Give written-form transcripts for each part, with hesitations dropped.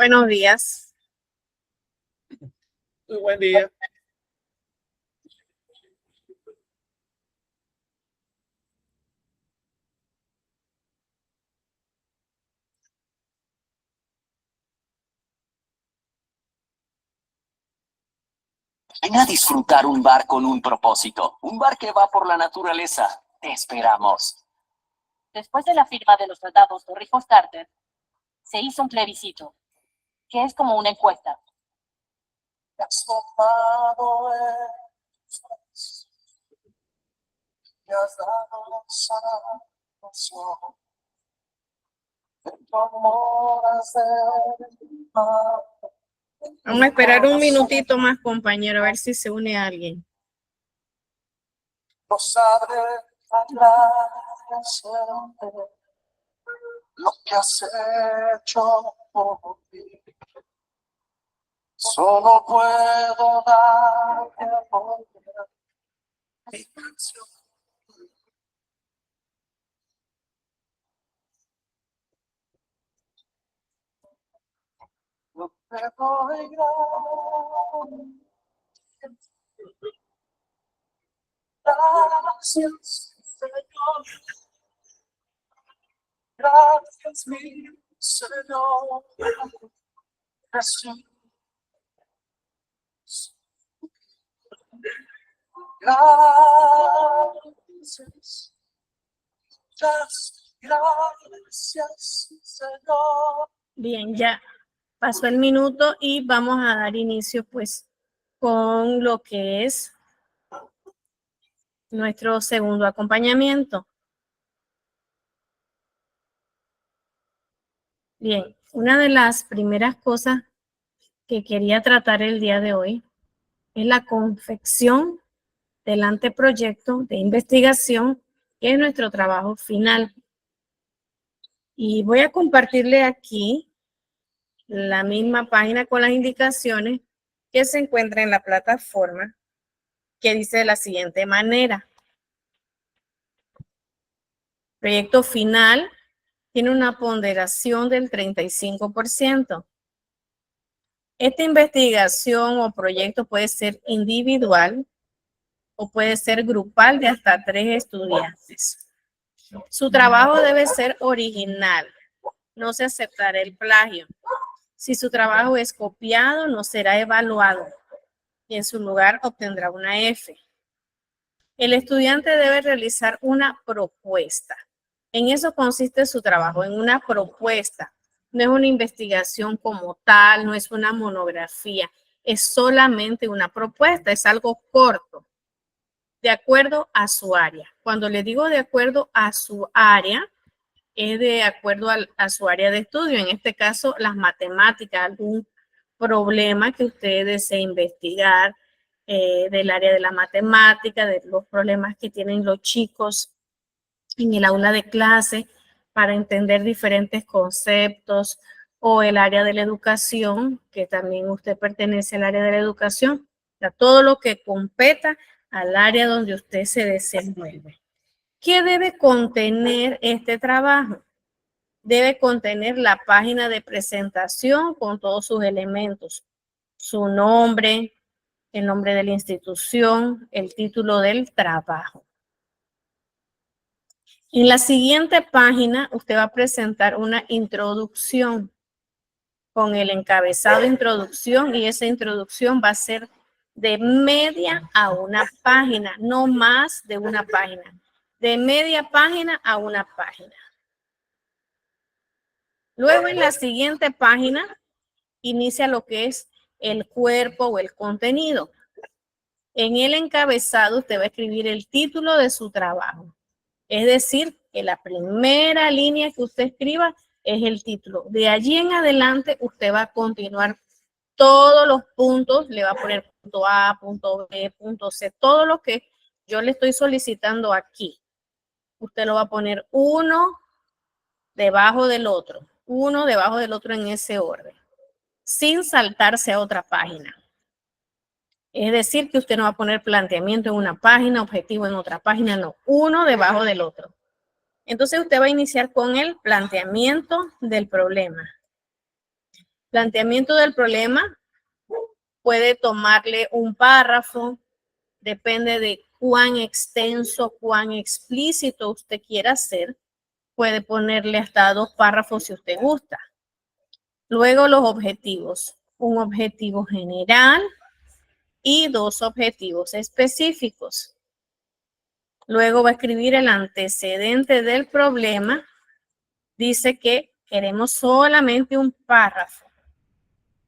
Buenos días. Muy buen día. Ven a disfrutar un bar con un propósito. Un bar que va por la naturaleza. Te esperamos. Después de la firma de los tratados Torrijos-Carter, se hizo un plebiscito, que es como una encuesta. Vamos a esperar un minutito más, compañero, a ver si se une alguien. No sabré lo que has hecho por mí. Solo puedo darte amor. No te doy gracias, Señor. Gracias, mi Señor. Jesús. Gracias. Gracias, Señor. Bien, ya pasó el minuto y vamos a dar inicio pues con lo que es nuestro segundo acompañamiento. Bien, una de las primeras cosas que quería tratar el día de hoy es la confección del anteproyecto de investigación, que es nuestro trabajo final. Y voy a compartirle aquí la misma página con las indicaciones que se encuentra en la plataforma, que dice de la siguiente manera. Proyecto final tiene una ponderación del 35%. Esta investigación o proyecto puede ser individual o puede ser grupal de hasta 3 estudiantes. Su trabajo debe ser original. No se aceptará el plagio. Si su trabajo es copiado, no será evaluado y en su lugar obtendrá una F. El estudiante debe realizar una propuesta. En eso consiste su trabajo, en una propuesta. No es una investigación como tal, no es una monografía, es solamente una propuesta, es algo corto, de acuerdo a su área. Cuando le digo de acuerdo a su área, es de acuerdo a su área de estudio, en este caso las matemáticas, algún problema que usted desee investigar del área de la matemática, de los problemas que tienen los chicos en el aula de clase para entender diferentes conceptos, o el área de la educación, que también usted pertenece al área de la educación, o sea, todo lo que competa al área donde usted se desenvuelve. ¿Qué debe contener este trabajo? Debe contener la página de presentación con todos sus elementos, su nombre, el nombre de la institución, el título del trabajo. En la siguiente página, usted va a presentar una introducción con el encabezado de introducción, y esa introducción va a ser de media a una página, no más de una página. De media página a una página. Luego, en la siguiente página, inicia lo que es el cuerpo o el contenido. En el encabezado, usted va a escribir el título de su trabajo. Es decir, que la primera línea que usted escriba es el título. De allí en adelante, usted va a continuar todos los puntos, le va a poner punto A, punto B, punto C, todo lo que yo le estoy solicitando aquí. Usted lo va a poner uno debajo del otro en ese orden, sin saltarse a otra página. Es decir, que usted no va a poner planteamiento en una página, objetivo en otra página, no, uno debajo del otro. Entonces usted va a iniciar con el planteamiento del problema. Planteamiento del problema puede tomarle un párrafo, depende de cuán extenso, cuán explícito usted quiera hacer. Puede ponerle hasta 2 párrafos si usted gusta. Luego los objetivos. Un objetivo general y 2 objetivos específicos. Luego va a escribir el antecedente del problema. Dice que queremos solamente un párrafo.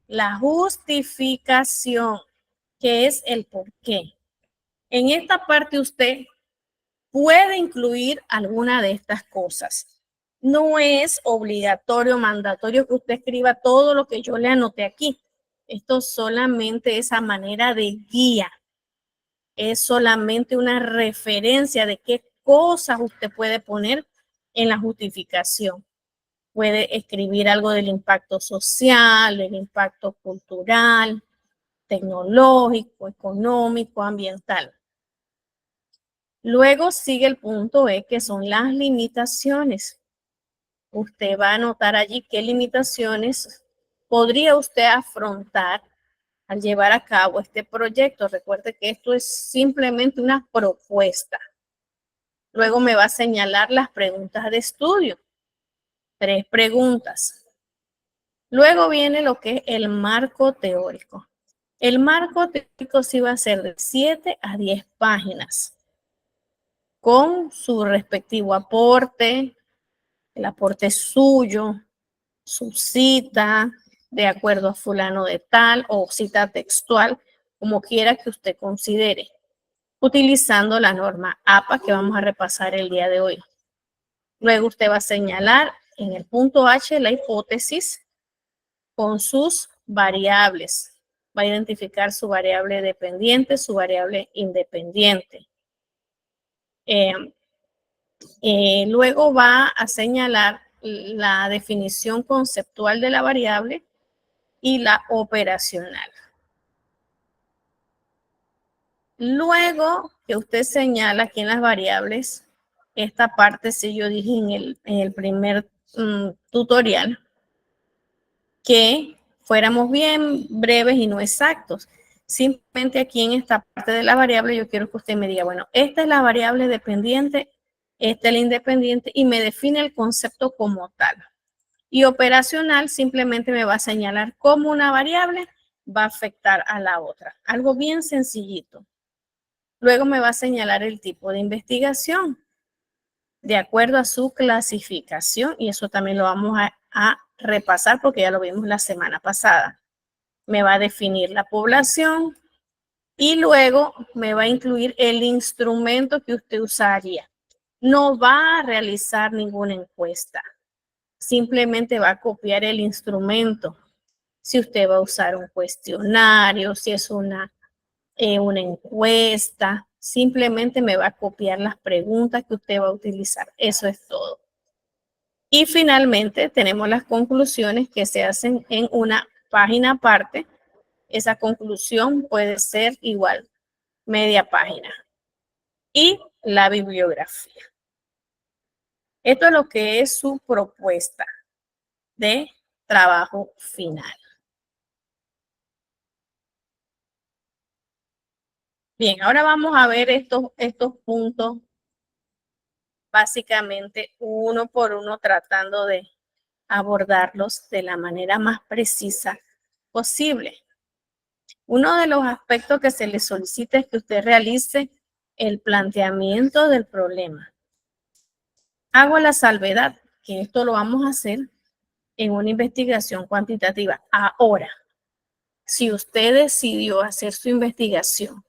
La justificación, que es el por qué. En esta parte usted puede incluir alguna de estas cosas. No es obligatorio, mandatorio que usted escriba todo lo que yo le anoté aquí. Esto solamente es a manera de guía. Es solamente una referencia de qué cosas usted puede poner en la justificación. Puede escribir algo del impacto social, del impacto cultural, tecnológico, económico, ambiental. Luego sigue el punto E, que son las limitaciones. Usted va a anotar allí qué limitaciones podría usted afrontar al llevar a cabo este proyecto. Recuerde que esto es simplemente una propuesta. Luego me va a señalar las preguntas de estudio. 3 preguntas. Luego viene lo que es el marco teórico. El marco teórico sí va a ser de 7 a 10 páginas, con su respectivo aporte, el aporte suyo, su cita, de acuerdo a fulano de tal, o cita textual, como quiera que usted considere, utilizando la norma APA que vamos a repasar el día de hoy. Luego usted va a señalar en el punto H la hipótesis con sus variables. Va a identificar su variable dependiente, su variable independiente. Luego va a señalar la definición conceptual de la variable y la operacional. Luego que usted señala aquí en las variables, esta parte sí yo dije en el primer tutorial, que fuéramos bien breves y no exactos. Simplemente aquí en esta parte de la variable yo quiero que usted me diga, bueno, esta es la variable dependiente, esta es la independiente y me define el concepto como tal. Y operacional simplemente me va a señalar cómo una variable va a afectar a la otra. Algo bien sencillito. Luego me va a señalar el tipo de investigación de acuerdo a su clasificación y eso también lo vamos a repasar porque ya lo vimos la semana pasada. Me va a definir la población y luego me va a incluir el instrumento que usted usaría. No va a realizar ninguna encuesta. Simplemente va a copiar el instrumento. Si usted va a usar un cuestionario, si es una encuesta, simplemente me va a copiar las preguntas que usted va a utilizar. Eso es todo. Y finalmente tenemos las conclusiones que se hacen en una página aparte. Esa conclusión puede ser igual, media página. Y la bibliografía. Esto es lo que es su propuesta de trabajo final. Bien, ahora vamos a ver estos puntos básicamente uno por uno tratando de abordarlos de la manera más precisa posible. Uno de los aspectos que se le solicita es que usted realice el planteamiento del problema. Hago la salvedad que esto lo vamos a hacer en una investigación cuantitativa. Ahora, si usted decidió hacer su investigación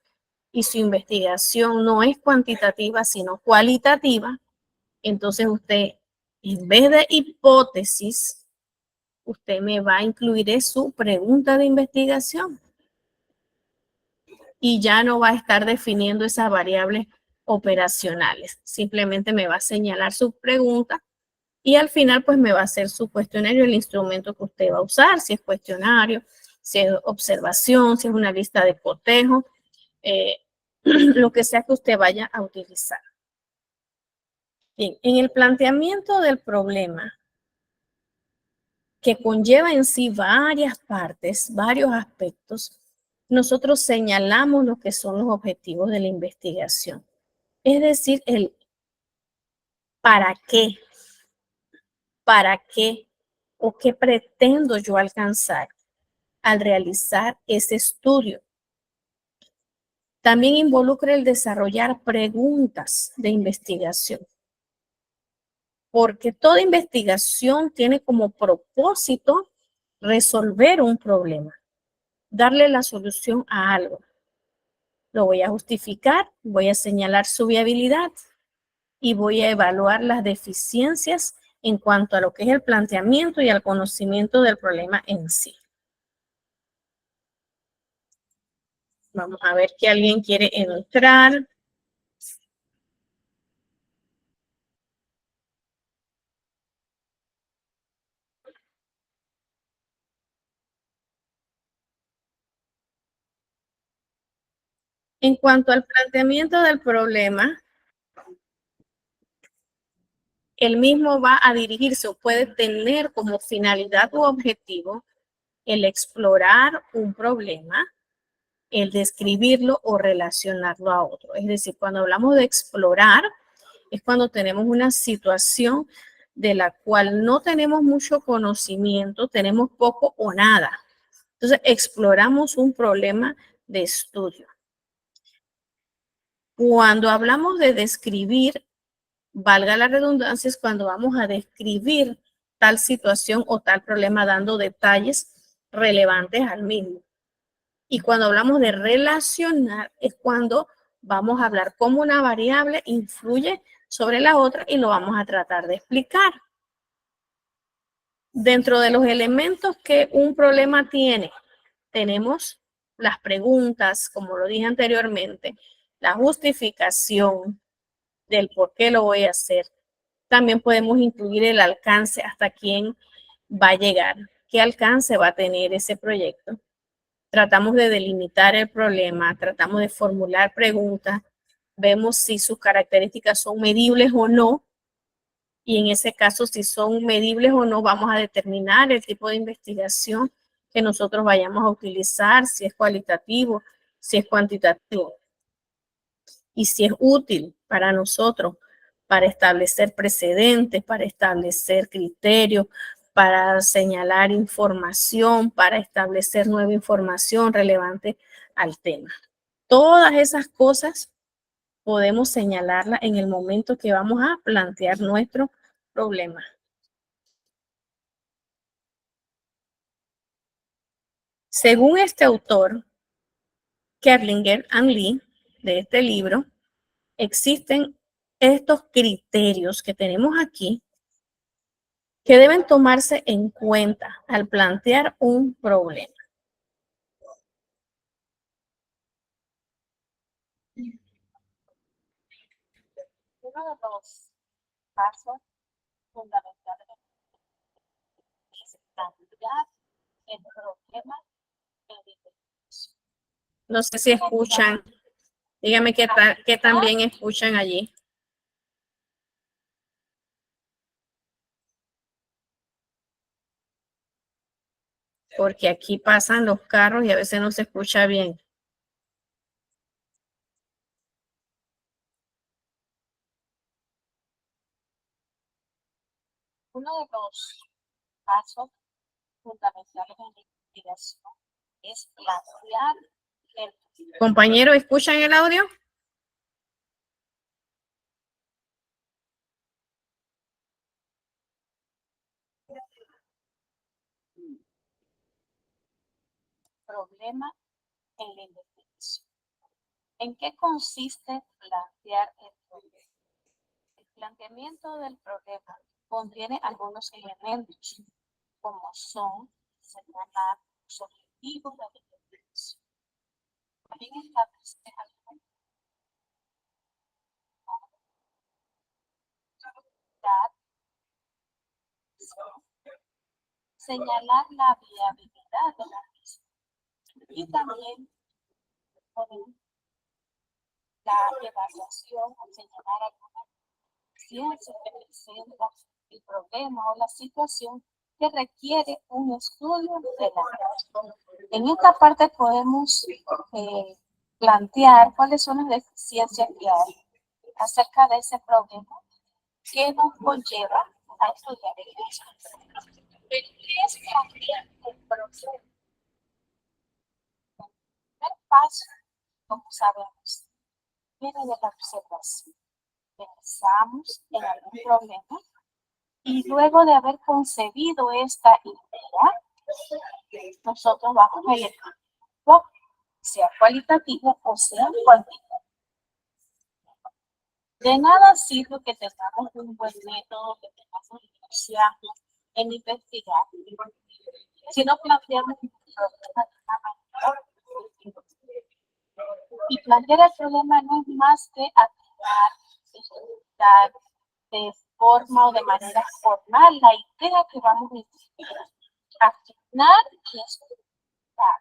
y su investigación no es cuantitativa, sino cualitativa, entonces usted, en vez de hipótesis, usted me va a incluir su pregunta de investigación. Y ya no va a estar definiendo esas variables operacionales. Simplemente me va a señalar su pregunta y al final pues me va a hacer su cuestionario, el instrumento que usted va a usar, si es cuestionario, si es observación, si es una lista de cotejo, lo que sea que usted vaya a utilizar. Bien, en el planteamiento del problema, que conlleva en sí varias partes, varios aspectos, nosotros señalamos lo que son los objetivos de la investigación. Es decir, el para qué o qué pretendo yo alcanzar al realizar ese estudio. También involucra el desarrollar preguntas de investigación, porque toda investigación tiene como propósito resolver un problema, darle la solución a algo. Lo voy a justificar, voy a señalar su viabilidad y voy a evaluar las deficiencias en cuanto a lo que es el planteamiento y al conocimiento del problema en sí. Vamos a ver que alguien quiere entrar. En cuanto al planteamiento del problema, el mismo va a dirigirse o puede tener como finalidad u objetivo el explorar un problema, el describirlo o relacionarlo a otro. Es decir, cuando hablamos de explorar, es cuando tenemos una situación de la cual no tenemos mucho conocimiento, tenemos poco o nada. Entonces, exploramos un problema de estudio. Cuando hablamos de describir, valga la redundancia, es cuando vamos a describir tal situación o tal problema dando detalles relevantes al mismo. Y cuando hablamos de relacionar, es cuando vamos a hablar cómo una variable influye sobre la otra y lo vamos a tratar de explicar. Dentro de los elementos que un problema tiene, tenemos las preguntas, como lo dije anteriormente, la justificación del por qué lo voy a hacer. También podemos incluir el alcance, hasta quién va a llegar, qué alcance va a tener ese proyecto. Tratamos de delimitar el problema, tratamos de formular preguntas, vemos si sus características son medibles o no, y en ese caso, si son medibles o no, vamos a determinar el tipo de investigación que nosotros vayamos a utilizar, si es cualitativo, si es cuantitativo, y si es útil para nosotros, para establecer precedentes, para establecer criterios, para señalar información, para establecer nueva información relevante al tema. Todas esas cosas podemos señalarlas en el momento que vamos a plantear nuestro problema. Según este autor, Kerlinger and Lee, de este libro, existen estos criterios que tenemos aquí que deben tomarse en cuenta al plantear un problema. Uno de los pasos fundamentales es plantear el problema en investigación. No sé si escuchan. Dígame qué también escuchan allí. Porque aquí pasan los carros y a veces no se escucha bien. Uno de los pasos fundamentales en la investigación es plantear el Compañeros, ¿escuchan el audio? problema en la investigación. ¿En qué consiste plantear el problema? El planteamiento del problema contiene algunos elementos, como son señalar los objetivos de la investigación. También establecer alguna señalar la viabilidad de la misma y también la evaluación o señalar alguna ciencia que presenta el problema o la situación que requiere un estudio de la red. En esta parte podemos plantear cuáles son las deficiencias que hay acerca de ese problema que nos conlleva a estudiar el ¿qué es cambiar el proceso? El primer paso, como sabemos, viene de la observación. Pensamos en algún problema y luego de haber concebido esta idea, nosotros vamos a ir sea cualitativo o sea cuantitativo. De nada sirve que tengamos un buen método, que tengamos entusiasmo en investigar, si no planteamos un problema de una manera. Y plantear el problema no es más que activar, ejecutar de forma o de manera formal la idea que vamos a investigar. Asignar y ejecutar.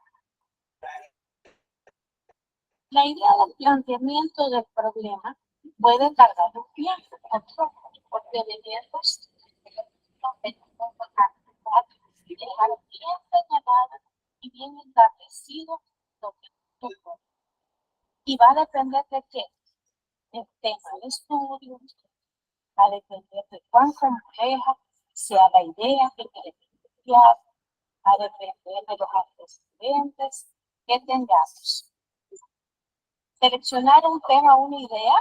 La idea del planteamiento del problema puede tardar un tiempo, porque debemos dejar bien señalado y bien establecido lo que ocurre. Y va a depender de qué, del tema de estudio, va a depender de cuán compleja sea la idea que queremos estudiar, va a depender de los antecedentes que tengamos. Seleccionar un tema, una idea,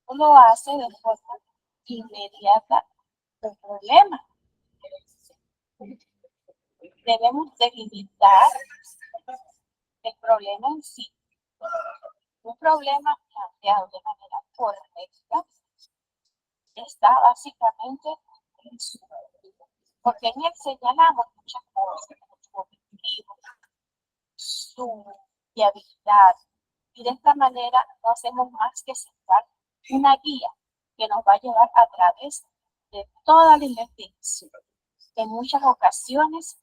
uno hace de forma inmediata un problema. Debemos delimitar el problema en sí. Un problema planteado de manera correcta está básicamente en su, porque en él señalamos muchas cosas, su objetivo, su viabilidad, y de esta manera no hacemos más que sentar una guía que nos va a llevar a través de toda la investigación. En muchas ocasiones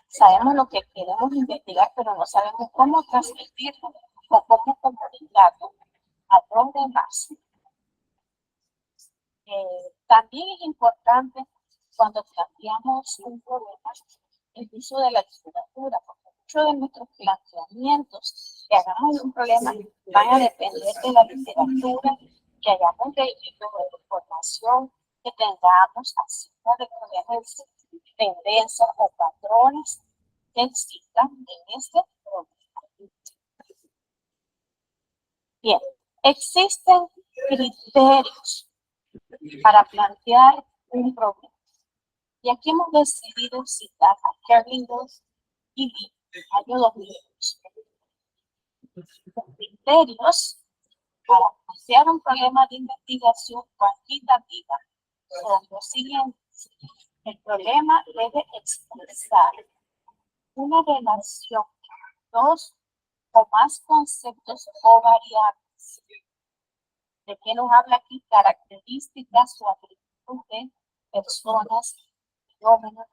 sabemos lo que queremos investigar, pero no sabemos cómo transmitirlo o cómo comunicarlo a los demás. También es importante cuando planteamos un problema el uso de la literatura, porque muchos de nuestros planteamientos que hagamos de un problema van a depender de la literatura que hayamos leído, de la información que tengamos acerca de problemas, tendencias o patrones que existan en este problema. Bien, existen criterios para plantear un problema. Y aquí hemos decidido citar a Kerlinger y Lee, año 2008. Los criterios para plantear un problema de investigación cuantitativa son los siguientes. El problema debe expresar una relación de dos o más conceptos o variables. ¿De qué nos habla aquí? Características o atributos de personas, fenómenos,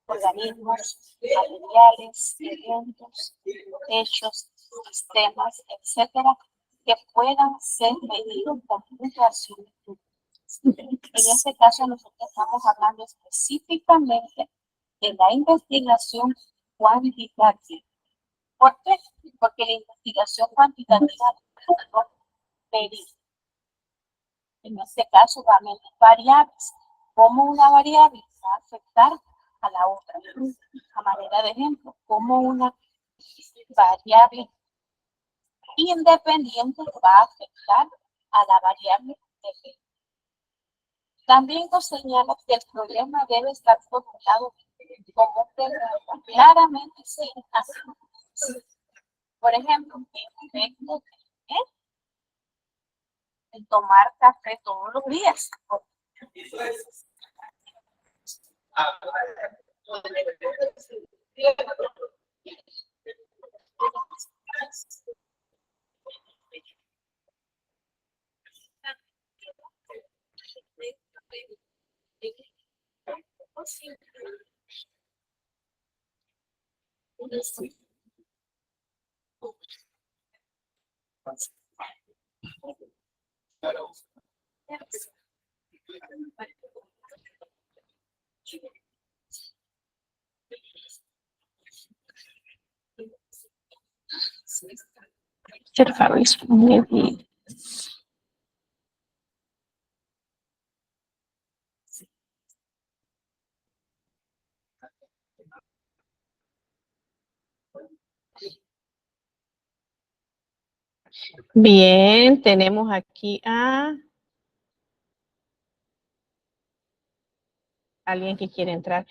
organismos, materiales, eventos, hechos, sistemas, etcétera, que puedan ser medidos con puntuación. En este caso, nosotros estamos hablando específicamente de la investigación cuantitativa. ¿Por qué? Porque la investigación cuantitativa es medir. En este caso, va a medir variables. ¿Cómo una variable va a afectar a la otra? A manera de ejemplo, como una variable independiente va a afectar a la variable dependiente. También nos señala que el problema debe estar formulado como un problema claramente sin así. Por ejemplo, ¿qué efecto tiene el tomar café todos los días? Bien, tenemos aquí a alguien que quiere entrar.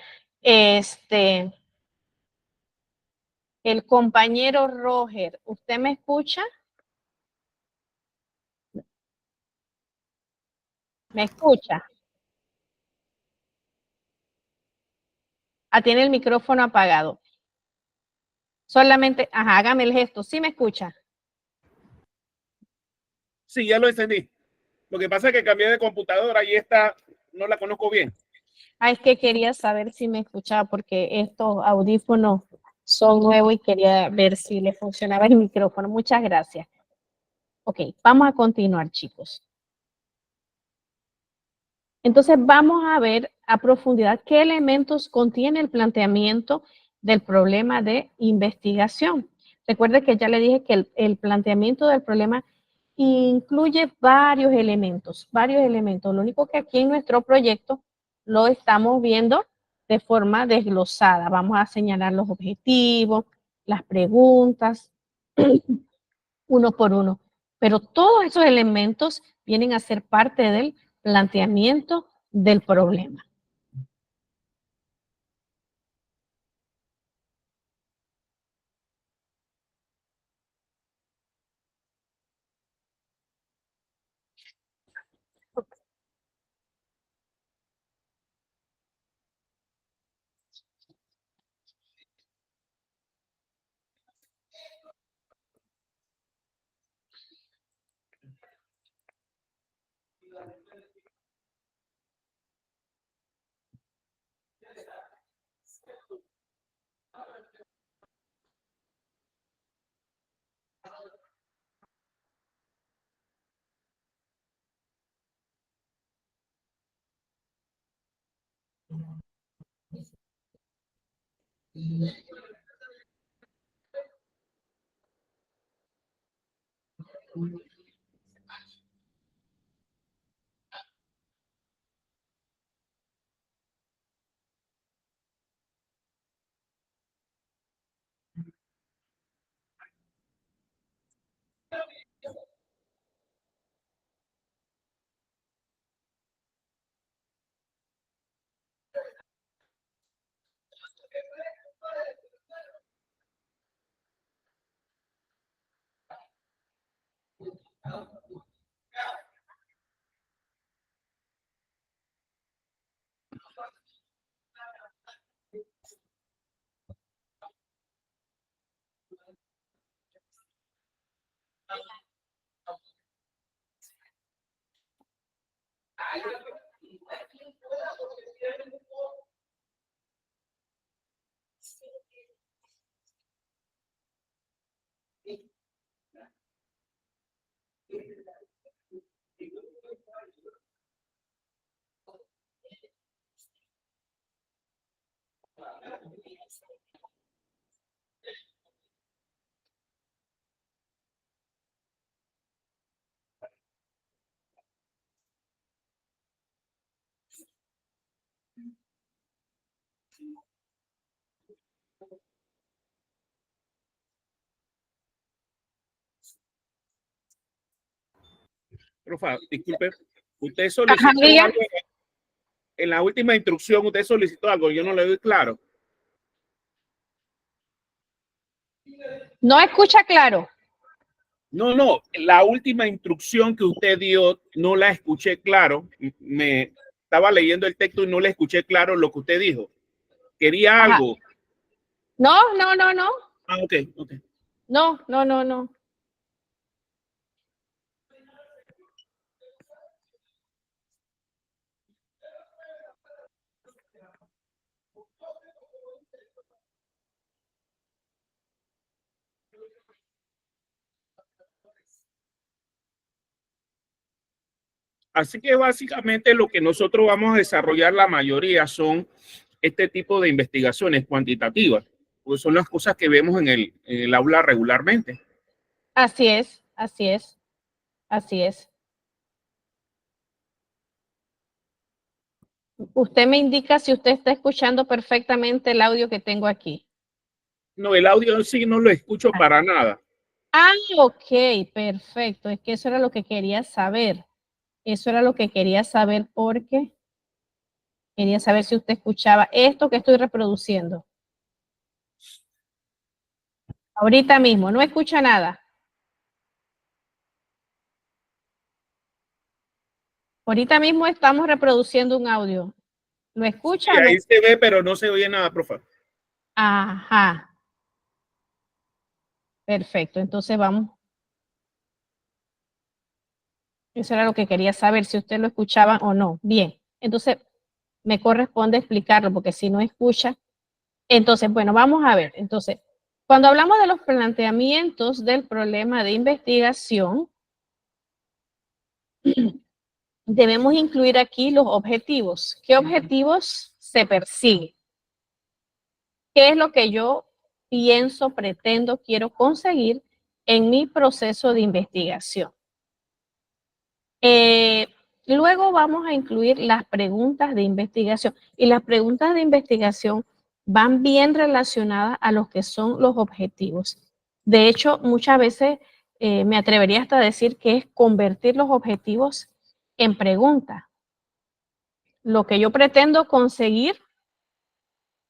El compañero Roger, ¿usted me escucha? ¿Me escucha? Ah, tiene el micrófono apagado. Solamente, ajá, hágame el gesto. ¿Sí me escucha? Sí, ya lo entendí. Lo que pasa es que cambié de computadora y esta no la conozco bien. Ah, es que quería saber si me escuchaba porque estos audífonos son nuevos y quería ver si le funcionaba el micrófono. Muchas gracias. Ok, vamos a continuar, chicos. Entonces vamos a ver a profundidad qué elementos contiene el planteamiento del problema de investigación. Recuerde que ya le dije que el planteamiento del problema incluye varios elementos. Lo único que aquí en nuestro proyecto lo estamos viendo de forma desglosada. Vamos a señalar los objetivos, las preguntas, uno por uno. Pero todos esos elementos vienen a ser parte del planteamiento del problema. Profa, disculpe, usted Ajá, solicitó diga. algo en la última instrucción, usted solicitó algo, yo no le doy claro. No escucha claro. No, la última instrucción que usted dio no la escuché claro. Me estaba leyendo el texto y no le escuché claro lo que usted dijo. Quería Ajá. algo. No. Ah, ok. No. Así que básicamente lo que nosotros vamos a desarrollar, la mayoría son este tipo de investigaciones cuantitativas, pues son las cosas que vemos en el aula regularmente. Así es, así es, así es. Usted me indica si usted está escuchando perfectamente el audio que tengo aquí. No, el audio en sí no lo escucho para nada. Ah, ok, perfecto. Es que eso era lo que quería saber. Eso era lo que quería saber porque quería saber si usted escuchaba esto que estoy reproduciendo. Ahorita mismo, no escucha nada. Ahorita mismo estamos reproduciendo un audio. ¿Lo escucha Sí, o no? ahí se ve, pero no se oye nada, profe. Ajá. Perfecto. Entonces vamos. Eso era lo que quería saber, si usted lo escuchaba o no. Bien. Entonces me corresponde explicarlo porque si no escucha. Entonces, bueno, vamos a ver. Entonces, cuando hablamos de los planteamientos del problema de investigación, debemos incluir aquí los objetivos. ¿Qué objetivos se persiguen? ¿Qué es lo que yo pienso, pretendo, quiero conseguir en mi proceso de investigación? Luego vamos a incluir las preguntas de investigación. Y las preguntas de investigación van bien relacionadas a lo que son los objetivos. De hecho, muchas veces me atrevería hasta a decir que es convertir los objetivos en preguntas. Lo que yo pretendo conseguir,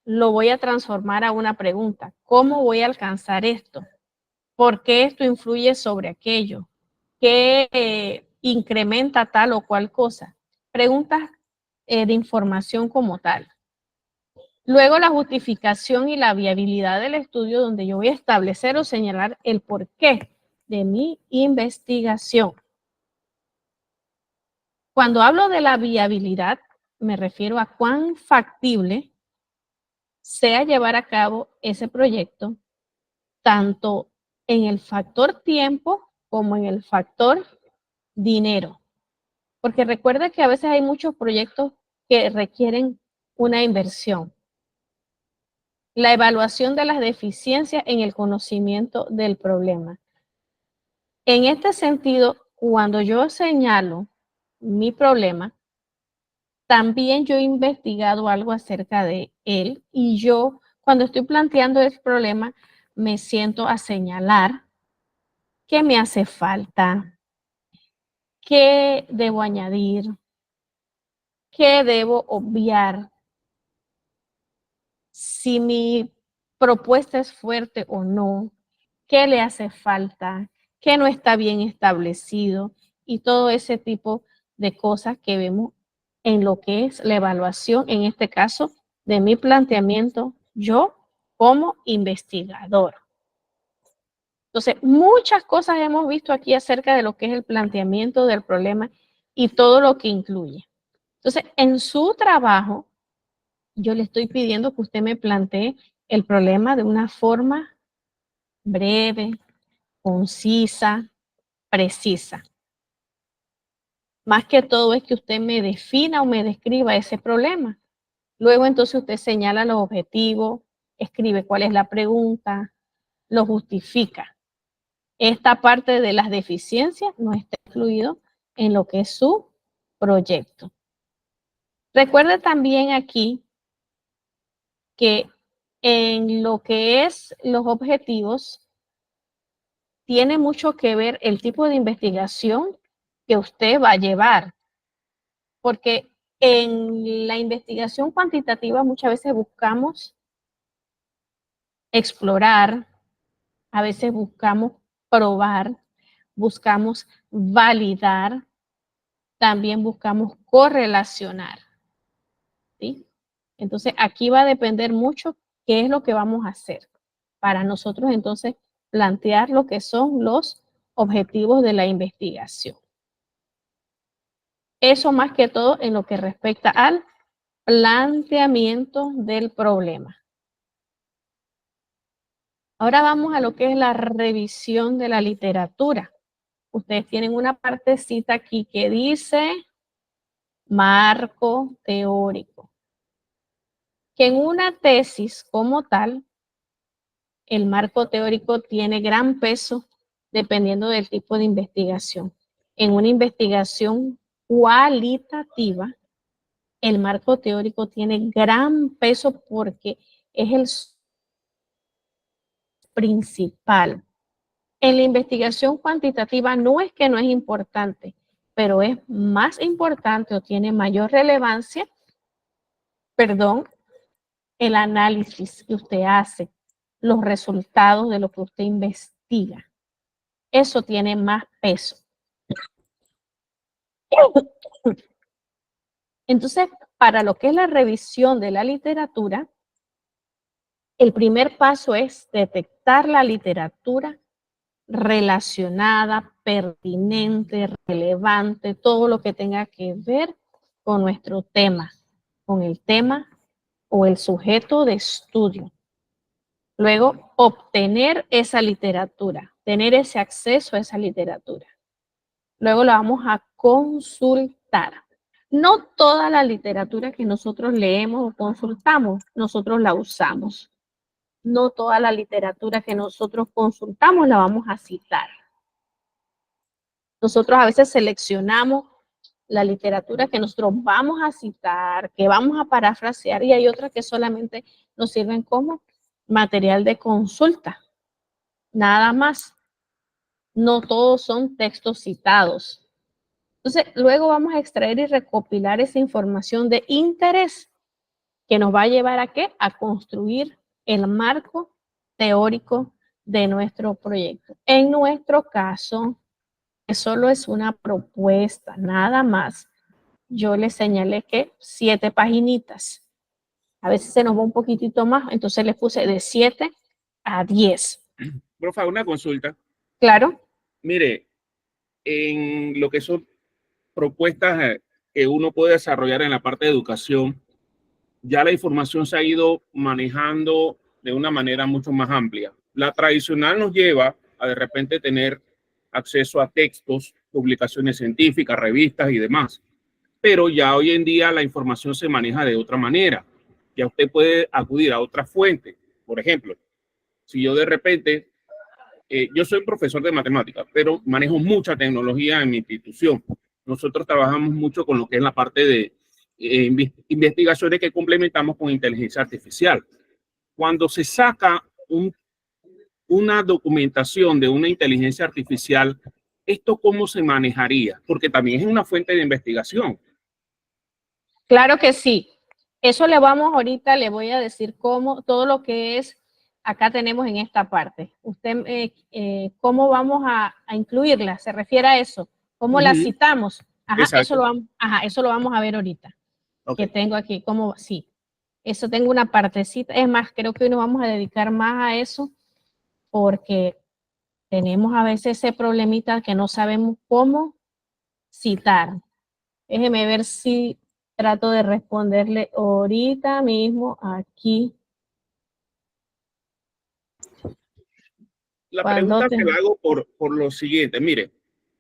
lo voy a transformar a una pregunta. ¿Cómo voy a alcanzar esto? ¿Por qué esto influye sobre aquello? ¿Qué incrementa tal o cual cosa? Preguntas de información como tal. Luego la justificación y la viabilidad del estudio, donde yo voy a establecer o señalar el porqué de mi investigación. Cuando hablo de la viabilidad, me refiero a cuán factible sea llevar a cabo ese proyecto, tanto en el factor tiempo como en el factor dinero. Porque recuerda que a veces hay muchos proyectos que requieren una inversión. La evaluación de las deficiencias en el conocimiento del problema. En este sentido, cuando yo señalo mi problema, también yo he investigado algo acerca de él y yo, cuando estoy planteando el problema, me siento a señalar qué me hace falta, qué debo añadir, qué debo obviar, si mi propuesta es fuerte o no, qué le hace falta, qué no está bien establecido y todo ese tipo de cosas que vemos en lo que es la evaluación, en este caso, de mi planteamiento, yo como investigador. Entonces, muchas cosas hemos visto aquí acerca de lo que es el planteamiento del problema y todo lo que incluye. Entonces, en su trabajo, yo le estoy pidiendo que usted me plantee el problema de una forma breve, concisa, precisa. Más que todo es que usted me defina o me describa ese problema. Luego entonces usted señala los objetivos, escribe cuál es la pregunta, lo justifica. Esta parte de las deficiencias no está incluido en lo que es su proyecto. Recuerde también aquí que en lo que es los objetivos, tiene mucho que ver el tipo de investigación que usted va a llevar, porque en la investigación cuantitativa muchas veces buscamos explorar, a veces buscamos probar, buscamos validar, también buscamos correlacionar, ¿sí? Entonces aquí va a depender mucho qué es lo que vamos a hacer para nosotros entonces plantear lo que son los objetivos de la investigación. Eso más que todo en lo que respecta al planteamiento del problema. Ahora vamos a lo que es la revisión de la literatura. Ustedes tienen una partecita aquí que dice marco teórico. Que en una tesis como tal, el marco teórico tiene gran peso dependiendo del tipo de investigación. En una investigación cualitativa, el marco teórico tiene gran peso porque es el principal. En la investigación cuantitativa no es que no es importante, pero es más importante o tiene mayor relevancia, el análisis que usted hace, los resultados de lo que usted investiga. Eso tiene más peso. Entonces, para lo que es la revisión de la literatura, el primer paso es detectar la literatura relacionada, pertinente, relevante, todo lo que tenga que ver con nuestro tema, con el tema o el sujeto de estudio. Luego, obtener esa literatura, tener ese acceso a esa literatura. Luego la vamos a consultar. No toda la literatura que nosotros leemos o consultamos, nosotros la usamos. No toda la literatura que nosotros consultamos la vamos a citar. Nosotros a veces seleccionamos la literatura que nosotros vamos a citar, que vamos a parafrasear, y hay otras que solamente nos sirven como material de consulta. Nada más. No todos son textos citados. Entonces, luego vamos a extraer y recopilar esa información de interés que nos va a llevar ¿a qué? A construir el marco teórico de nuestro proyecto. En nuestro caso, que solo es una propuesta, nada más. Yo les señalé que 7 paginitas. A veces se nos va un poquitito más, entonces les puse de 7 a 10. Profe, una consulta. Claro. Mire, en lo que son propuestas que uno puede desarrollar en la parte de educación, ya la información se ha ido manejando de una manera mucho más amplia. La tradicional nos lleva a de repente tener acceso a textos, publicaciones científicas, revistas y demás. Pero ya hoy en día la información se maneja de otra manera. Ya usted puede acudir a otra fuente. Por ejemplo, si yo de repente, yo soy profesor de matemáticas, pero manejo mucha tecnología en mi institución. Nosotros trabajamos mucho con lo que es la parte de investigaciones que complementamos con inteligencia artificial. Cuando se saca una documentación de una inteligencia artificial, ¿esto cómo se manejaría? Porque también es una fuente de investigación. Claro que sí. Eso le vamos ahorita, le voy a decir cómo, todo lo que es, acá tenemos en esta parte. Usted, ¿cómo vamos a incluirla? ¿Se refiere a eso? ¿Cómo la citamos? Ajá, eso lo vamos a ver ahorita. Okay. Que tengo aquí, como, sí. Eso tengo una partecita. Es más, creo que hoy nos vamos a dedicar más a eso porque tenemos a veces ese problemita que no sabemos cómo citar. Déjeme ver si trato de responderle ahorita mismo aquí. La pregunta que le hago por lo siguiente, mire,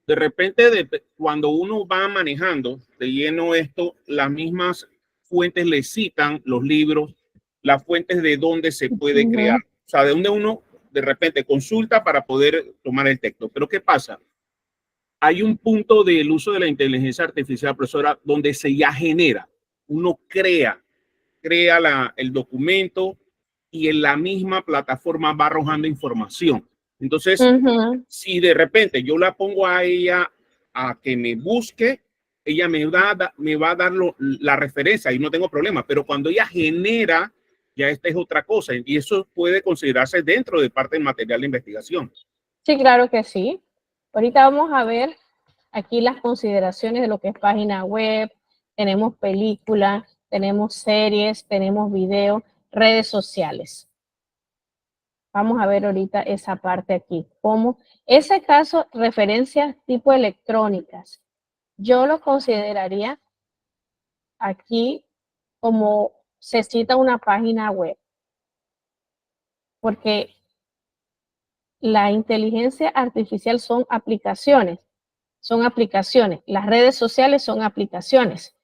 de repente cuando uno va manejando de lleno esto, las mismas fuentes le citan los libros, las fuentes de dónde se puede crear, o sea, de dónde uno de repente consulta para poder tomar el texto. Pero ¿qué pasa? Hay un punto del uso de la inteligencia artificial, profesora, donde se ya genera, uno crea el documento y en la misma plataforma va arrojando información. Entonces, si de repente yo la pongo a ella a que me busque, ella me va a dar la referencia y no tengo problema. Pero cuando ella genera, ya esta es otra cosa. Y eso puede considerarse dentro de parte del material de investigación. Sí, claro que sí. Ahorita vamos a ver aquí las consideraciones de lo que es página web. Tenemos películas, tenemos series, tenemos videos, redes sociales. Vamos a ver ahorita esa parte aquí. Como ese caso, referencias tipo electrónicas. Yo lo consideraría aquí como se cita una página web. Porque la inteligencia artificial son aplicaciones. Las redes sociales son aplicaciones.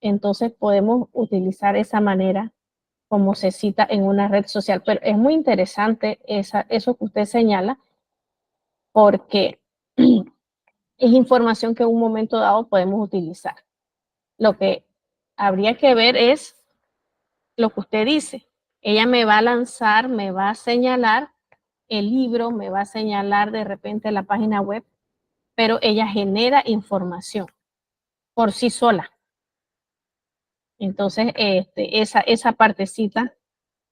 entonces podemos utilizar esa manera como se cita en una red social. Pero es muy interesante eso que usted señala, porque es información que en un momento dado podemos utilizar. Lo que habría que ver es lo que usted dice. Ella me va a lanzar, me va a señalar el libro, me va a señalar de repente la página web, pero ella genera información por sí sola. Entonces, esa partecita,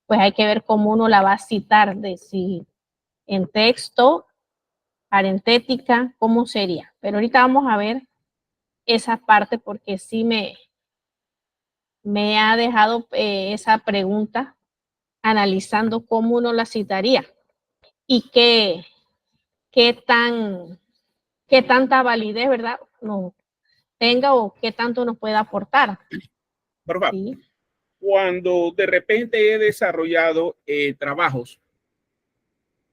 pues hay que ver cómo uno la va a citar, de si en texto, parentética, cómo sería. Pero ahorita vamos a ver esa parte porque sí me ha dejado esa pregunta analizando cómo uno la citaría y qué tanta validez, ¿verdad? No tenga o qué tanto nos puede aportar. Profe, ¿Sí? cuando de repente he desarrollado trabajos,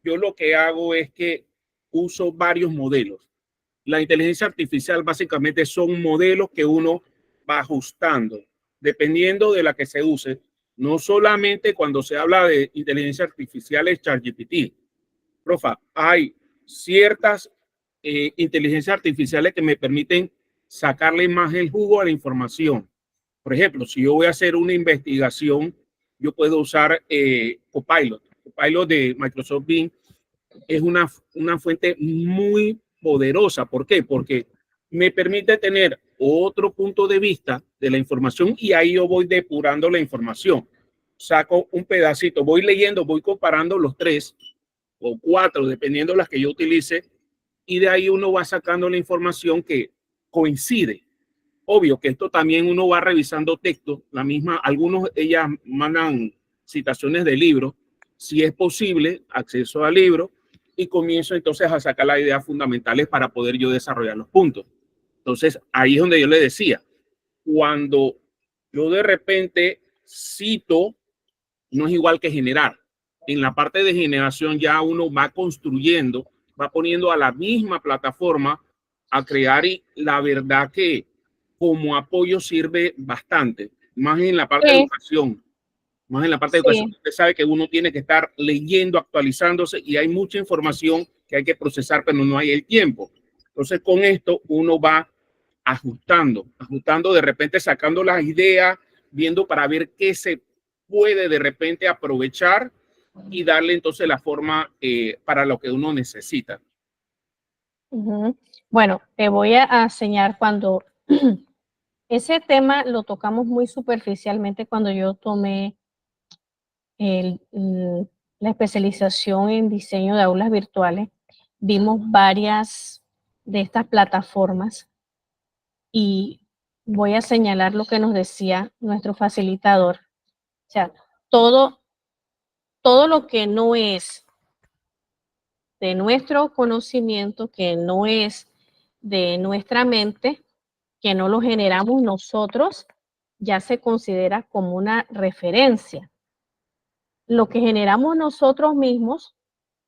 yo lo que hago es que uso varios modelos. La inteligencia artificial básicamente son modelos que uno va ajustando dependiendo de la que se use. No solamente cuando se habla de inteligencia artificial es ChatGPT. Profa, hay ciertas inteligencias artificiales que me permiten sacarle más el jugo a la información. Por ejemplo, si yo voy a hacer una investigación, yo puedo usar Copilot. Copilot de Microsoft Bing es una fuente muy poderosa. ¿Por qué? Porque me permite tener otro punto de vista de la información y ahí yo voy depurando la información. Saco un pedacito, voy leyendo, voy comparando los 3 o 4, dependiendo de las que yo utilice, y de ahí uno va sacando la información que coincide. Obvio que esto también uno va revisando textos, algunos ellas mandan citaciones de libros, si es posible, acceso al libro, y comienzo entonces a sacar las ideas fundamentales para poder yo desarrollar los puntos. Entonces, ahí es donde yo le decía, cuando yo de repente cito, no es igual que generar. En la parte de generación ya uno va construyendo, va poniendo a la misma plataforma a crear y la verdad que como apoyo sirve bastante, más en la parte de educación. Más en la parte de educación, usted sabe que uno tiene que estar leyendo, actualizándose y hay mucha información que hay que procesar, pero no hay el tiempo. Entonces, con esto uno va ajustando de repente, sacando las ideas, viendo para ver qué se puede de repente aprovechar y darle entonces la forma para lo que uno necesita. Bueno, te voy a enseñar cuando ese tema lo tocamos muy superficialmente cuando yo tomé la especialización en diseño de aulas virtuales. Vimos varias de estas plataformas y voy a señalar lo que nos decía nuestro facilitador. O sea, todo lo que no es de nuestro conocimiento, que no es de nuestra mente, que no lo generamos nosotros, ya se considera como una referencia. Lo que generamos nosotros mismos,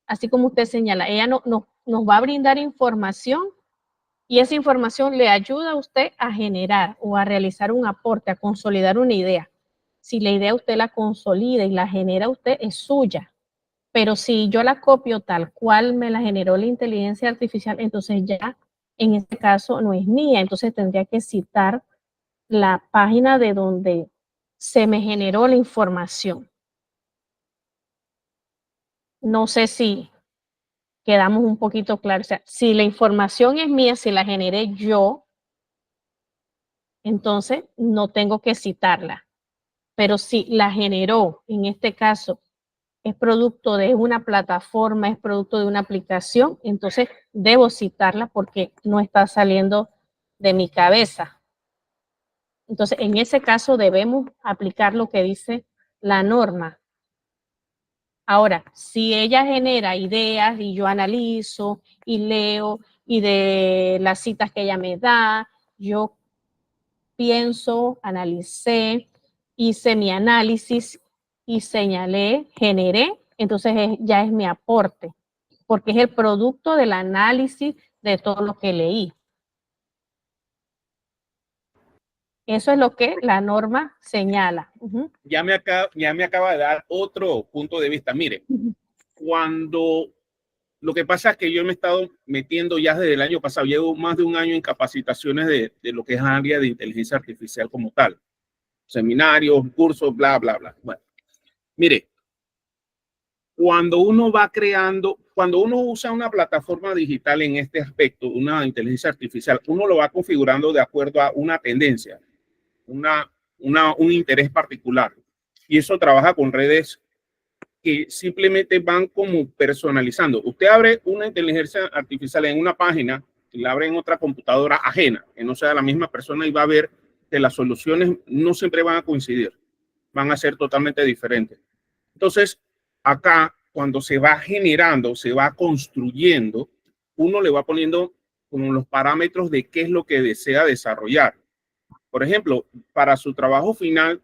así como usted señala, ella nos va a brindar información y esa información le ayuda a usted a generar o a realizar un aporte, a consolidar una idea. Si la idea usted la consolida y la genera usted, es suya. Pero si yo la copio tal cual me la generó la inteligencia artificial, entonces ya en este caso no es mía. Entonces tendría que citar la página de donde se me generó la información. No sé si quedamos un poquito claros. O sea, si la información es mía, si la generé yo, entonces no tengo que citarla. Pero si la generó, en este caso, es producto de una plataforma, es producto de una aplicación, entonces debo citarla porque no está saliendo de mi cabeza. Entonces, en ese caso debemos aplicar lo que dice la norma. Ahora, si ella genera ideas y yo analizo y leo y de las citas que ella me da, yo pienso, analicé, hice mi análisis y señalé, generé, entonces ya es mi aporte, porque es el producto del análisis de todo lo que leí. Eso es lo que la norma señala. Ya me acaba de dar otro punto de vista. Mire, cuando lo que pasa es que yo me he estado metiendo ya desde el año pasado, llevo más de un año en capacitaciones de lo que es área de inteligencia artificial como tal. Seminarios, cursos, bla, bla, bla. Bueno, mire, cuando uno va creando, cuando uno usa una plataforma digital en este aspecto, una inteligencia artificial, uno lo va configurando de acuerdo a una tendencia, un interés particular. Y eso trabaja con redes que simplemente van como personalizando. Usted abre una inteligencia artificial en una página y la abre en otra computadora ajena, que no sea la misma persona, y va a ver que las soluciones no siempre van a coincidir, van a ser totalmente diferentes. Entonces, acá, cuando se va generando, se va construyendo, uno le va poniendo como los parámetros de qué es lo que desea desarrollar. Por ejemplo, para su trabajo final,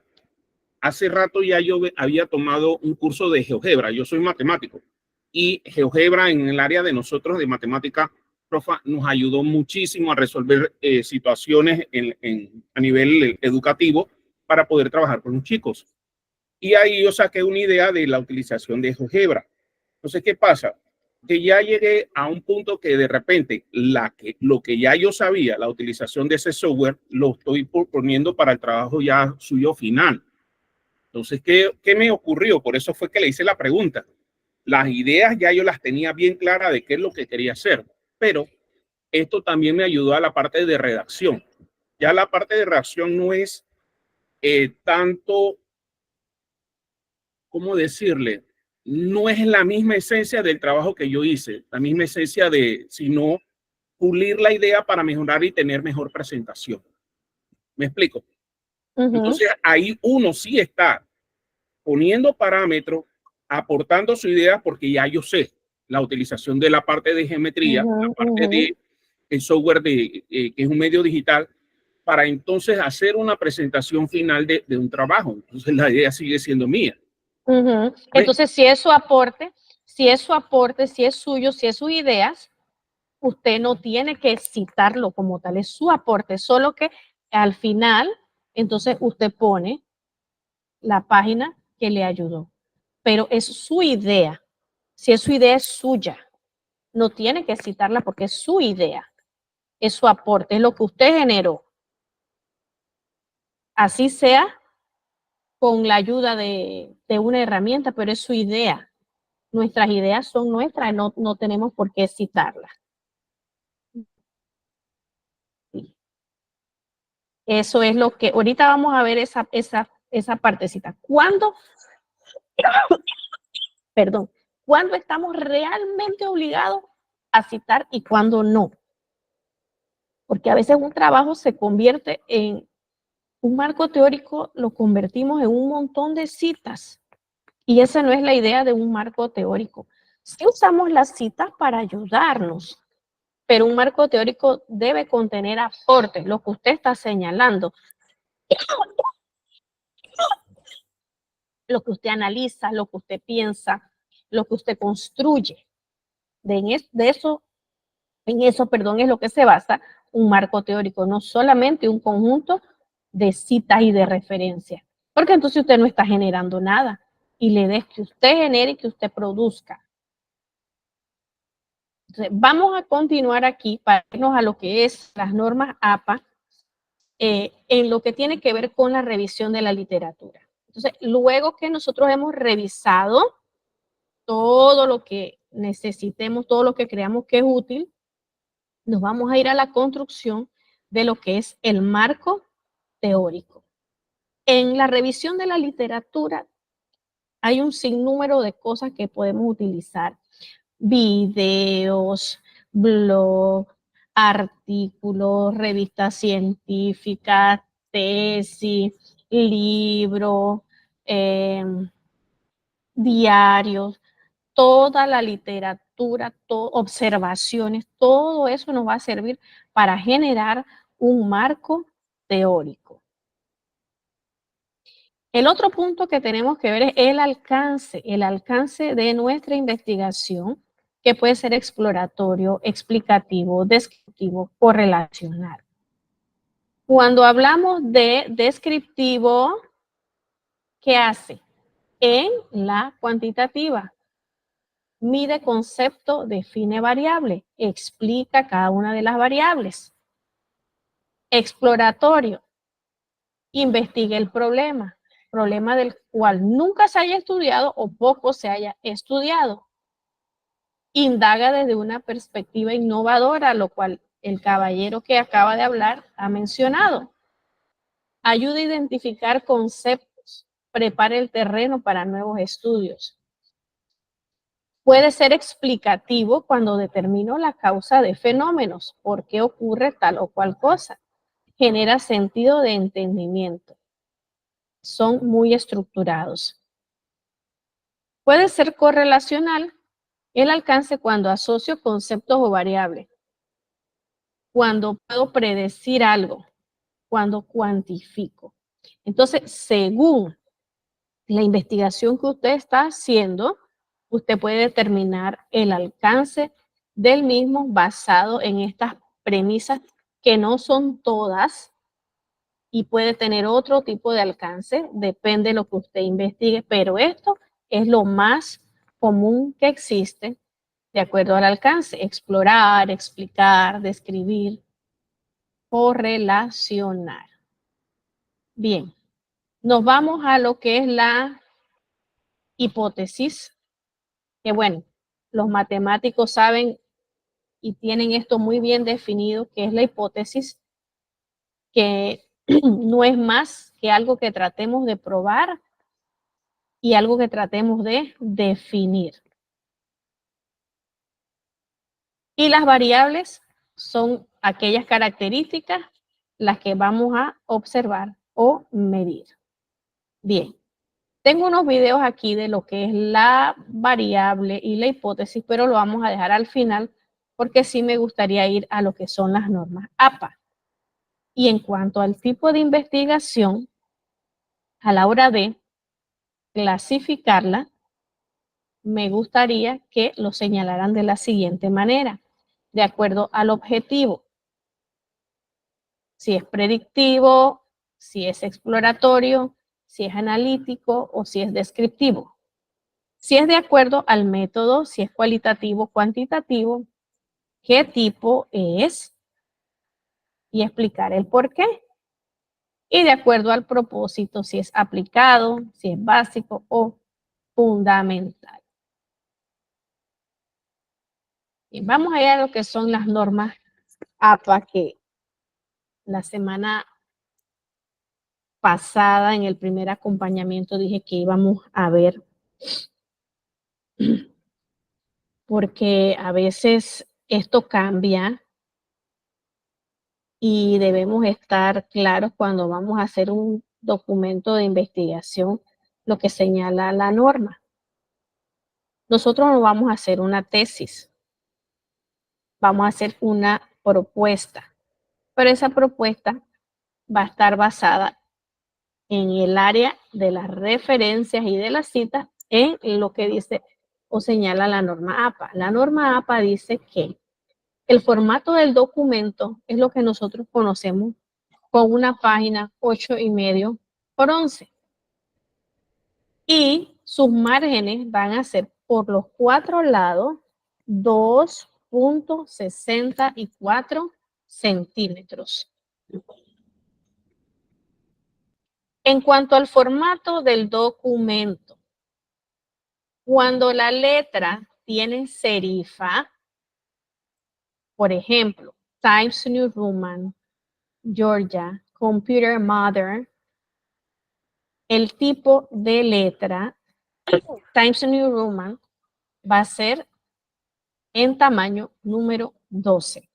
hace rato ya yo había tomado un curso de GeoGebra. Yo soy matemático y GeoGebra en el área de nosotros de matemática, profa, nos ayudó muchísimo a resolver situaciones a nivel educativo para poder trabajar con los chicos. Y ahí yo saqué una idea de la utilización de GeoGebra. Entonces, ¿qué pasa? Que ya llegué a un punto que de repente lo que ya yo sabía, la utilización de ese software, lo estoy poniendo para el trabajo ya suyo final. Entonces, ¿qué me ocurrió? Por eso fue que le hice la pregunta. Las ideas ya yo las tenía bien claras de qué es lo que quería hacer, pero esto también me ayudó a la parte de redacción. Ya la parte de redacción no es tanto, ¿cómo decirle? No es la misma esencia del trabajo que yo hice, la misma esencia sino pulir la idea para mejorar y tener mejor presentación. ¿Me explico? Entonces, ahí uno sí está poniendo parámetros, aportando su idea, porque ya yo sé la utilización de la parte de geometría, la parte del software que es un medio digital, para entonces hacer una presentación final de un trabajo. Entonces la idea sigue siendo mía. Entonces, si es su aporte, si es suyo, si es sus ideas, usted no tiene que citarlo como tal, es su aporte, solo que al final, entonces usted pone la página que le ayudó, pero es su idea. Si es su idea, es suya. No tiene que citarla porque es su idea, es su aporte, es lo que usted generó. Así sea con la ayuda de una herramienta, pero es su idea. Nuestras ideas son nuestras, no tenemos por qué citarlas. Eso es lo que, ahorita vamos a ver esa partecita. ¿Cuándo estamos realmente obligados a citar y cuándo no? Porque a veces un trabajo se convierte en un marco teórico, lo convertimos en un montón de citas. Y esa no es la idea de un marco teórico. Sí usamos las citas para ayudarnos, pero un marco teórico debe contener aportes, lo que usted está señalando. Lo que usted analiza, lo que usted piensa, lo que usted construye. En eso es lo que se basa un marco teórico, no solamente un conjunto de citas y de referencias. Porque entonces usted no está generando nada y la idea es que usted genere y que usted produzca. Entonces, vamos a continuar aquí para irnos a lo que es las normas APA en lo que tiene que ver con la revisión de la literatura. Entonces, luego que nosotros hemos revisado todo lo que necesitemos, todo lo que creamos que es útil, nos vamos a ir a la construcción de lo que es el marco teórico. En la revisión de la literatura hay un sinnúmero de cosas que podemos utilizar. Videos, blogs, artículos, revistas científicas, tesis, libros, diarios, toda la literatura, observaciones, todo eso nos va a servir para generar un marco teórico. El otro punto que tenemos que ver es el alcance de nuestra investigación, que puede ser exploratorio, explicativo, descriptivo, correlacional. Cuando hablamos de descriptivo, ¿qué hace? En la cuantitativa. Mide concepto, define variable, explica cada una de las variables. Exploratorio, investiga el problema del cual nunca se haya estudiado o poco se haya estudiado. Indaga desde una perspectiva innovadora, lo cual el caballero que acaba de hablar ha mencionado. Ayuda a identificar conceptos, prepara el terreno para nuevos estudios. Puede ser explicativo cuando determino la causa de fenómenos, por qué ocurre tal o cual cosa. Genera sentido de entendimiento. Son muy estructurados. Puede ser correlacional el alcance cuando asocio conceptos o variables, cuando puedo predecir algo, cuando cuantifico. Entonces, según la investigación que usted está haciendo, usted puede determinar el alcance del mismo basado en estas premisas que no son todas y puede tener otro tipo de alcance, depende de lo que usted investigue, pero esto es lo más común que existe de acuerdo al alcance: explorar, explicar, describir, correlacionar. Bien, nos vamos a lo que es la hipótesis, que bueno, los matemáticos saben y tienen esto muy bien definido, que es la hipótesis, que no es más que algo que tratemos de probar y algo que tratemos de definir. Y las variables son aquellas características las que vamos a observar o medir. Bien, tengo unos videos aquí de lo que es la variable y la hipótesis, pero lo vamos a dejar al final porque sí me gustaría ir a lo que son las normas APA. Y en cuanto al tipo de investigación, a la hora de clasificarla, me gustaría que lo señalaran de la siguiente manera, de acuerdo al objetivo. Si es predictivo, si es exploratorio, si es analítico o si es descriptivo. Si es de acuerdo al método, si es cualitativo, cuantitativo, qué tipo es y explicar el por qué. Y de acuerdo al propósito, si es aplicado, si es básico o fundamental. Bien, vamos a ir a lo que son las normas APA, que la semana pasada en el primer acompañamiento dije que íbamos a ver, porque a veces esto cambia y debemos estar claros cuando vamos a hacer un documento de investigación, lo que señala la norma. Nosotros no vamos a hacer una tesis, vamos a hacer una propuesta, pero esa propuesta va a estar basada en el área de las referencias y de las citas en lo que dice o señala la norma APA. La norma APA dice que el formato del documento es lo que nosotros conocemos con una página 8,5 por 11. Y sus márgenes van a ser por los 4 lados 2,64 centímetros. En cuanto al formato del documento, cuando la letra tiene serifa, por ejemplo, Times New Roman, Georgia, Computer Mother, el tipo de letra Times New Roman va a ser en tamaño número 12.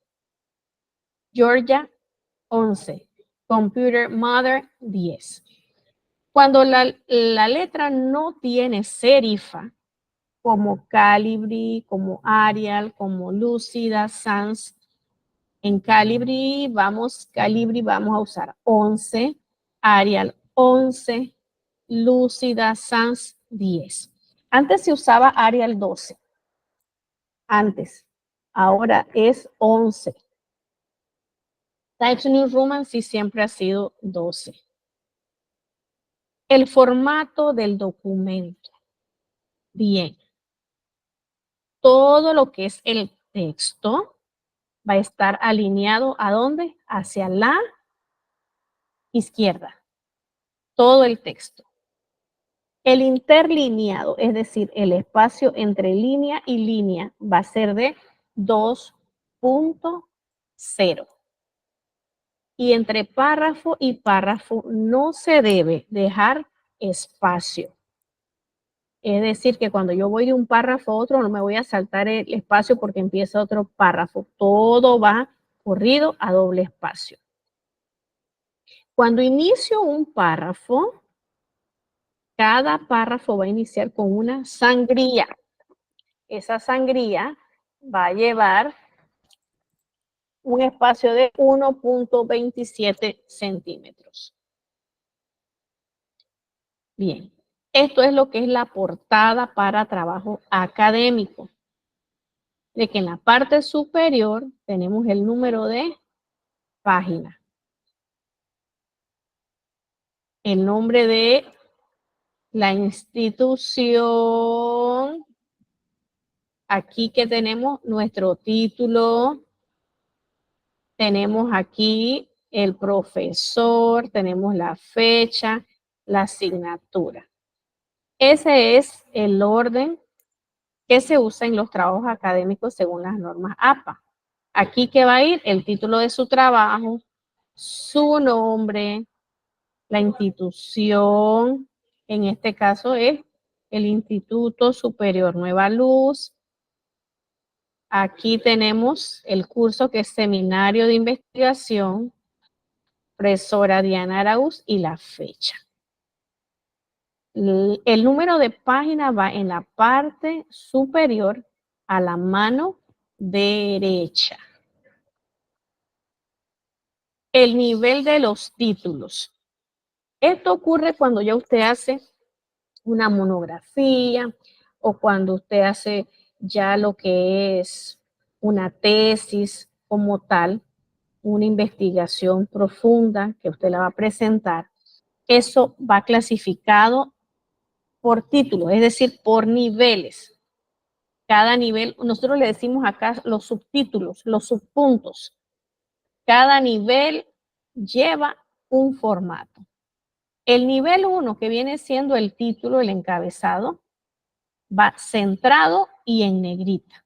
Georgia, 11. Computer Mother, 10. Cuando la letra no tiene serifa, como Calibri, como Arial, como Lucida, Sans, en Calibri vamos a usar 11, Arial 11, Lucida, Sans 10. Antes se usaba Arial 12. Antes. Ahora es 11. Times New Roman sí siempre ha sido 12. El formato del documento. Bien. Todo lo que es el texto va a estar alineado ¿a dónde? Hacia la izquierda. Todo el texto. El interlineado, es decir, el espacio entre línea y línea, va a ser de 2.0. Y entre párrafo y párrafo no se debe dejar espacio. Es decir, que cuando yo voy de un párrafo a otro, no me voy a saltar el espacio porque empieza otro párrafo. Todo va corrido a doble espacio. Cuando inicio un párrafo, cada párrafo va a iniciar con una sangría. Esa sangría va a llevar un espacio de 1.27 centímetros. Bien, esto es lo que es la portada para trabajo académico. De que en la parte superior tenemos el número de página, el nombre de la institución, aquí que tenemos nuestro título, tenemos aquí el profesor, tenemos la fecha, la asignatura. Ese es el orden que se usa en los trabajos académicos según las normas APA. Aquí que va a ir el título de su trabajo, su nombre, la institución, en este caso es el Instituto Superior Nueva Luz. Aquí tenemos el curso que es Seminario de Investigación, profesora Diana Araúz y la fecha. El número de página va en la parte superior a la mano derecha. El nivel de los títulos. Esto ocurre cuando ya usted hace una monografía o cuando usted hace ya lo que es una tesis como tal, una investigación profunda que usted la va a presentar. Eso va clasificado por título, es decir, por niveles. Cada nivel, nosotros le decimos acá los subtítulos, los subpuntos. Cada nivel lleva un formato. El nivel 1, que viene siendo el título, el encabezado, va centrado y en negrita.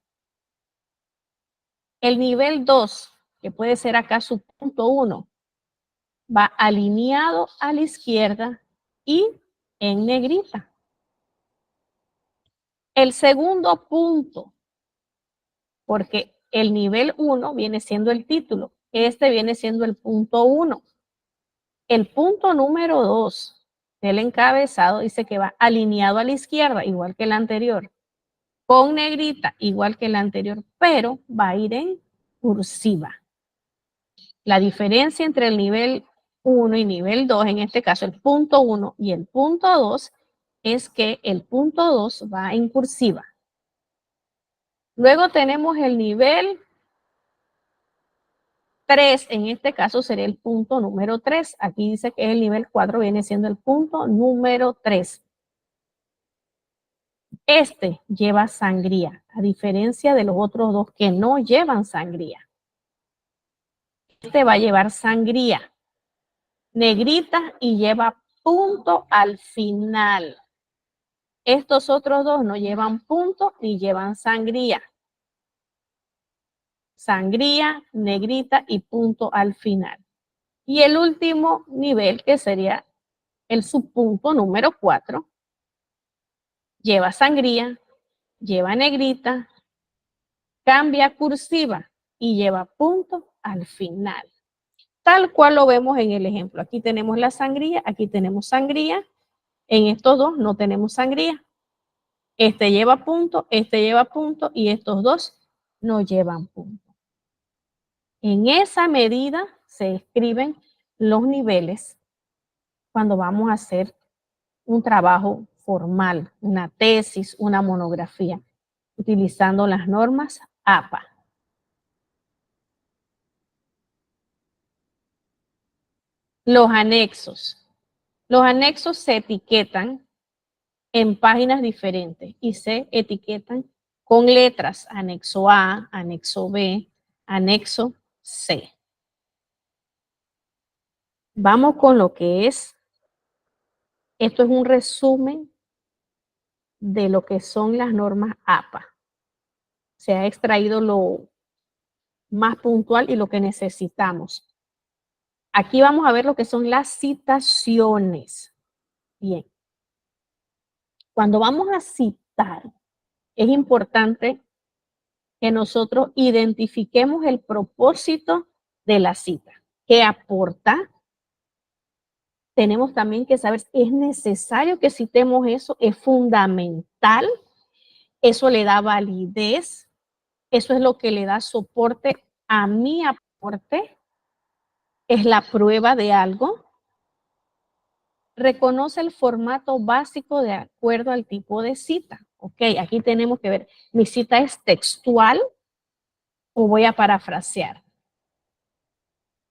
El nivel 2, que puede ser acá su punto 1, va alineado a la izquierda y en negrita. El segundo punto, porque el nivel 1 viene siendo el título, este viene siendo el punto 1. El punto número 2 del encabezado dice que va alineado a la izquierda, igual que el anterior, con negrita, igual que el anterior, pero va a ir en cursiva. La diferencia entre el nivel 1 y nivel 2, en este caso el punto 1 y el punto 2, es que el punto 2 va en cursiva. Luego tenemos el nivel 3, en este caso sería el punto número 3. Aquí dice que el nivel 4 viene siendo el punto número 3. Este lleva sangría, a diferencia de los otros dos que no llevan sangría. Este va a llevar sangría, negrita y lleva punto al final. Estos otros dos no llevan punto ni llevan sangría. Sangría, negrita y punto al final. Y el último nivel, que sería el subpunto número 4, lleva sangría, lleva negrita, cambia cursiva y lleva punto al final. Tal cual lo vemos en el ejemplo. Aquí tenemos la sangría, aquí tenemos sangría. En estos dos no tenemos sangría. Este lleva punto y estos dos no llevan punto. En esa medida se escriben los niveles cuando vamos a hacer un trabajo formal, una tesis, una monografía, utilizando las normas APA. Los anexos. Los anexos se etiquetan en páginas diferentes y se etiquetan con letras. Anexo A, anexo B, anexo C. Vamos con lo que es. Esto es un resumen de lo que son las normas APA. Se ha extraído lo más puntual y lo que necesitamos. Aquí vamos a ver lo que son las citaciones. Bien. Cuando vamos a citar, es importante que nosotros identifiquemos el propósito de la cita. ¿Qué aporta? Tenemos también que saber, ¿es necesario que citemos eso? ¿Es fundamental? ¿Eso le da validez? ¿Eso es lo que le da soporte a mi aporte? ¿Es la prueba de algo? Reconoce el formato básico de acuerdo al tipo de cita. Ok, aquí tenemos que ver, ¿mi cita es textual o voy a parafrasear?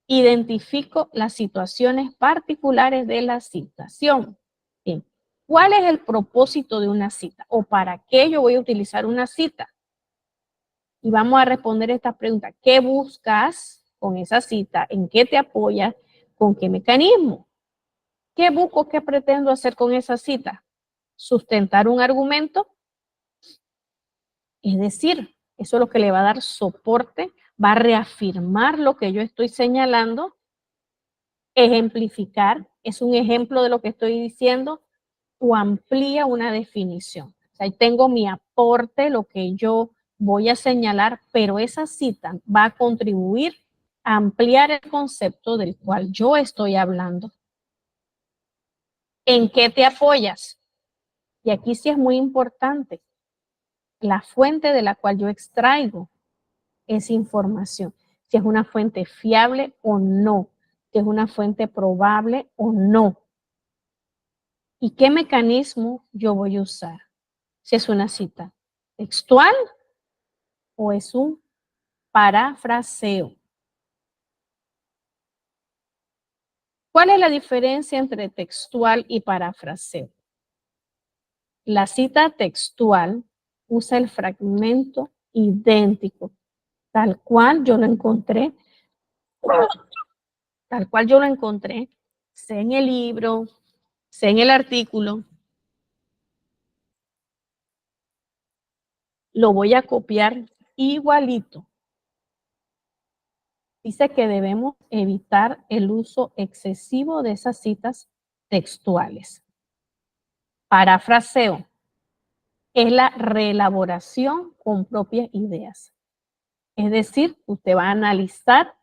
Identifico las situaciones particulares de la citación. Bien. ¿Cuál es el propósito de una cita? ¿O para qué yo voy a utilizar una cita? Y vamos a responder esta pregunta. ¿Qué buscas con esa cita? ¿En qué te apoyas? ¿Con qué mecanismo? ¿Qué busco? ¿Qué pretendo hacer con esa cita? ¿Sustentar un argumento? Es decir, eso es lo que le va a dar soporte, va a reafirmar lo que yo estoy señalando. Ejemplificar, es un ejemplo de lo que estoy diciendo, o amplía una definición. O sea, ahí tengo mi aporte, lo que yo voy a señalar, pero esa cita va a contribuir a ampliar el concepto del cual yo estoy hablando. ¿En qué te apoyas? Y aquí sí es muy importante la fuente de la cual yo extraigo esa información. Si es una fuente fiable o no, si es una fuente probable o no. ¿Y qué mecanismo yo voy a usar? Si es una cita textual o es un parafraseo. ¿Cuál es la diferencia entre textual y parafraseo? La cita textual usa el fragmento idéntico, tal cual yo lo encontré, sea en el libro, sea en el artículo. Lo voy a copiar igualito. Dice que debemos evitar el uso excesivo de esas citas textuales. Parafraseo es la reelaboración con propias ideas. Es decir, usted va a analizar,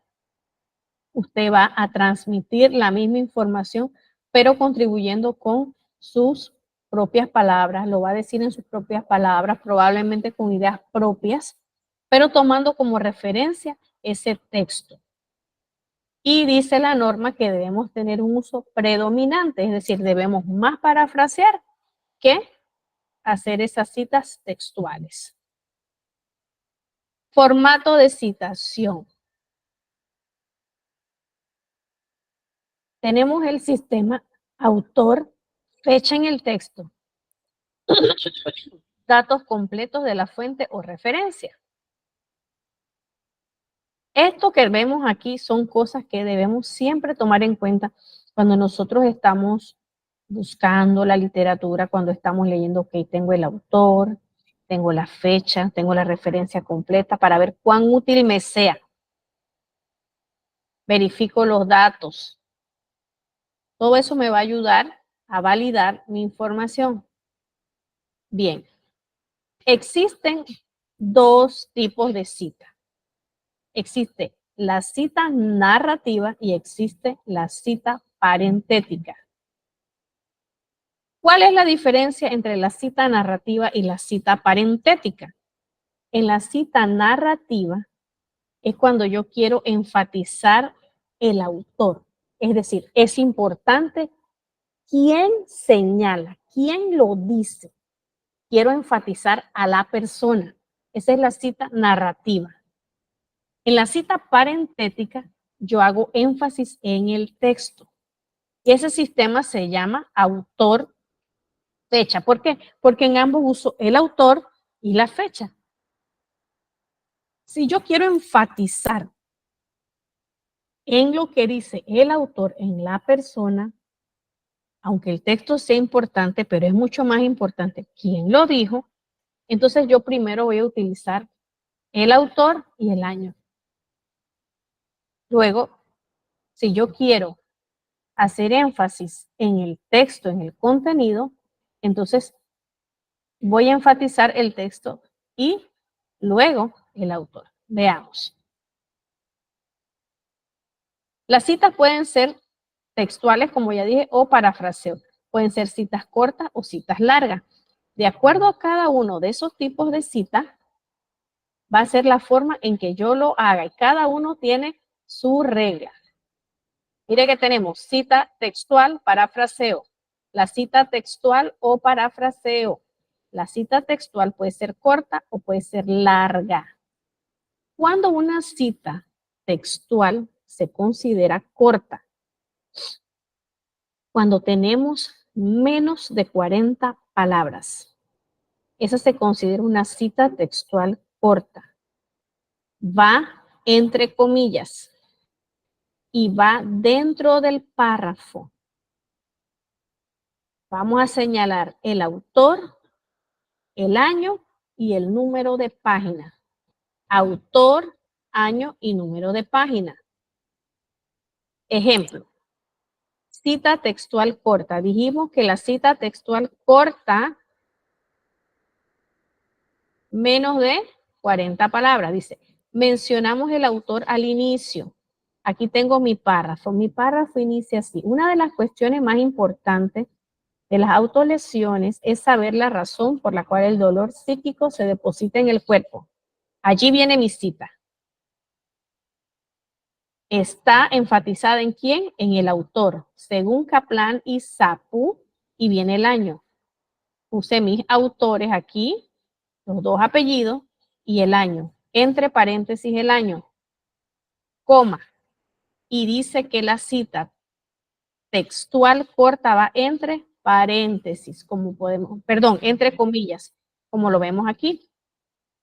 usted va a transmitir la misma información, pero contribuyendo con sus propias palabras, lo va a decir en sus propias palabras, probablemente con ideas propias, pero tomando como referencia ese texto. Y dice la norma que debemos tener un uso predominante, es decir, debemos más parafrasear que hacer esas citas textuales. Formato de citación. Tenemos el sistema autor, fecha en el texto, datos completos de la fuente o referencia. Esto que vemos aquí son cosas que debemos siempre tomar en cuenta cuando nosotros estamos buscando la literatura, cuando estamos leyendo, ok, tengo el autor, tengo la fecha, tengo la referencia completa para ver cuán útil me sea. Verifico los datos. Todo eso me va a ayudar a validar mi información. Bien, existen dos tipos de cita. Existe la cita narrativa y existe la cita parentética. ¿Cuál es la diferencia entre la cita narrativa y la cita parentética? En la cita narrativa es cuando yo quiero enfatizar el autor. Es decir, es importante quién señala, quién lo dice. Quiero enfatizar a la persona. Esa es la cita narrativa. En la cita parentética, yo hago énfasis en el texto. Y ese sistema se llama autor-fecha. ¿Por qué? Porque en ambos uso el autor y la fecha. Si yo quiero enfatizar en lo que dice el autor en la persona, aunque el texto sea importante, pero es mucho más importante quién lo dijo, entonces yo primero voy a utilizar el autor y el año. Luego, si yo quiero hacer énfasis en el texto, en el contenido, entonces voy a enfatizar el texto y luego el autor. Veamos. Las citas pueden ser textuales, como ya dije, o parafraseo. Pueden ser citas cortas o citas largas. De acuerdo a cada uno de esos tipos de citas, va a ser la forma en que yo lo haga y cada uno tiene su regla. Mire que tenemos cita textual, parafraseo. La cita textual o parafraseo. La cita textual puede ser corta o puede ser larga. Cuando una cita textual se considera corta, cuando tenemos menos de 40 palabras, esa se considera una cita textual corta. Va entre comillas y va dentro del párrafo. Vamos a señalar el autor, el año y el número de página. Autor, año y número de página. Ejemplo. Cita textual corta. Dijimos que la cita textual corta menos de 40 palabras. Dice, mencionamos el autor al inicio. Aquí tengo mi párrafo. Mi párrafo inicia así. Una de las cuestiones más importantes de las autolesiones es saber la razón por la cual el dolor psíquico se deposita en el cuerpo. Allí viene mi cita. Está enfatizada en quién? En el autor. Según Kaplan y Sapu, y viene el año. Puse mis autores aquí, los dos apellidos y el año. Entre paréntesis el año. Coma. Y dice que la cita textual corta va entre paréntesis, como podemos, perdón, entre comillas, como lo vemos aquí.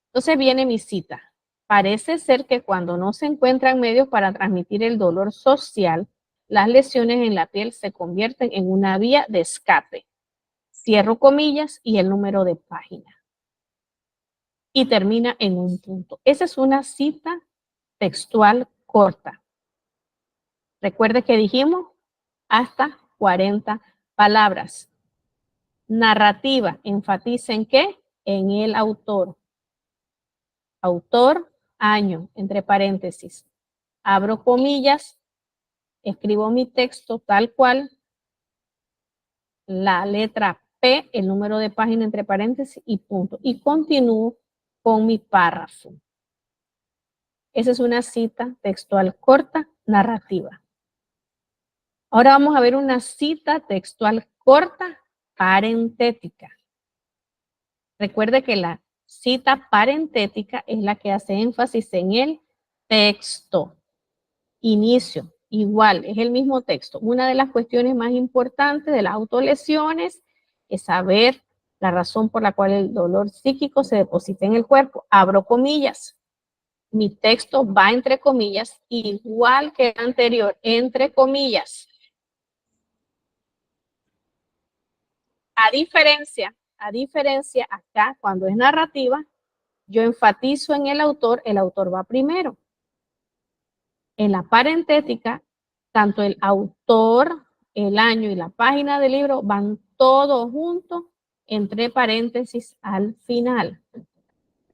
Entonces viene mi cita. Parece ser que cuando no se encuentran medios para transmitir el dolor social, las lesiones en la piel se convierten en una vía de escape. Cierro comillas y el número de página. Y termina en un punto. Esa es una cita textual corta. Recuerde que dijimos hasta 40 palabras. Narrativa, enfatiza en qué? En el autor. Autor, año, entre paréntesis. Abro comillas, escribo mi texto tal cual, la letra P, el número de página entre paréntesis y punto. Y continúo con mi párrafo. Esa es una cita textual corta, narrativa. Ahora vamos a ver una cita textual corta, parentética. Recuerde que la cita parentética es la que hace énfasis en el texto. Inicio, igual, es el mismo texto. Una de las cuestiones más importantes de las autolesiones es saber la razón por la cual el dolor psíquico se deposita en el cuerpo. Abro comillas. Mi texto va entre comillas, igual que el anterior, entre comillas. A diferencia acá, cuando es narrativa, yo enfatizo en el autor va primero. En la parentética, tanto el autor, el año y la página del libro van todos juntos entre paréntesis al final.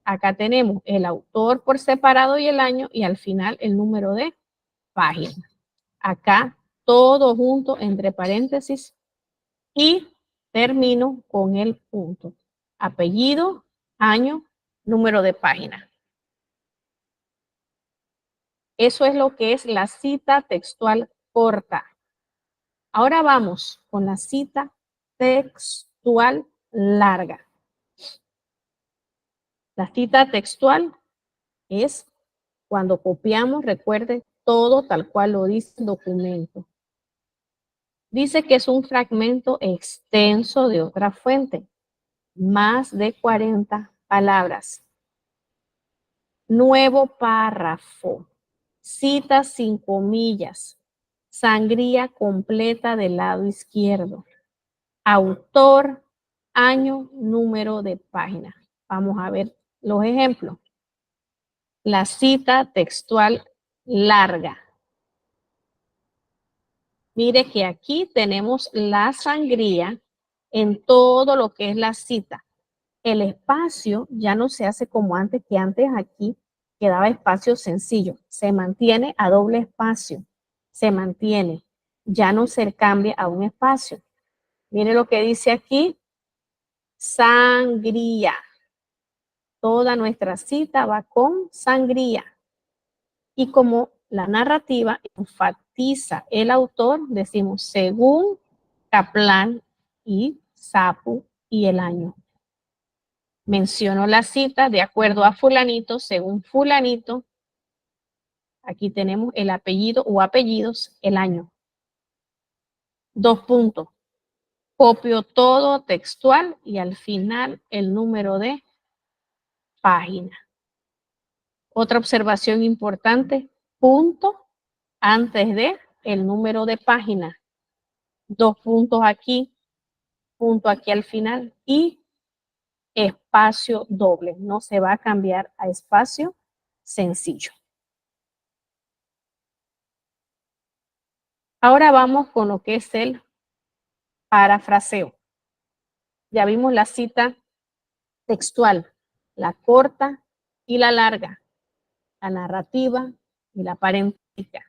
Acá tenemos el autor por separado y el año y al final el número de página. Acá todo junto entre paréntesis y termino con el punto. Apellido, año, número de página. Eso es lo que es la cita textual corta. Ahora vamos con la cita textual larga. La cita textual es cuando copiamos, recuerde, todo tal cual lo dice el documento. Dice que es un fragmento extenso de otra fuente, más de 40 palabras. Nuevo párrafo, cita sin comillas, sangría completa del lado izquierdo, autor, año, número de página. Vamos a ver los ejemplos. La cita textual larga. Mire que aquí tenemos la sangría en todo lo que es la cita. El espacio ya no se hace como antes, que antes aquí quedaba espacio sencillo. Se mantiene a doble espacio. Se mantiene. Ya no se cambia a un espacio. Mire lo que dice aquí. Sangría. Toda nuestra cita va con sangría. Y como la narrativa enfatiza el autor, decimos según Kaplan y Sapu y el año. Menciono la cita de acuerdo a fulanito, según fulanito. Aquí tenemos el apellido o apellidos, el año. 2 puntos. Copio todo textual y al final el número de página. Otra observación importante, punto antes de el número de página. 2 puntos aquí, punto aquí al final y espacio doble. No se va a cambiar a espacio sencillo. Ahora vamos con lo que es el parafraseo. Ya vimos la cita textual, la corta y la larga, la narrativa y la parentética.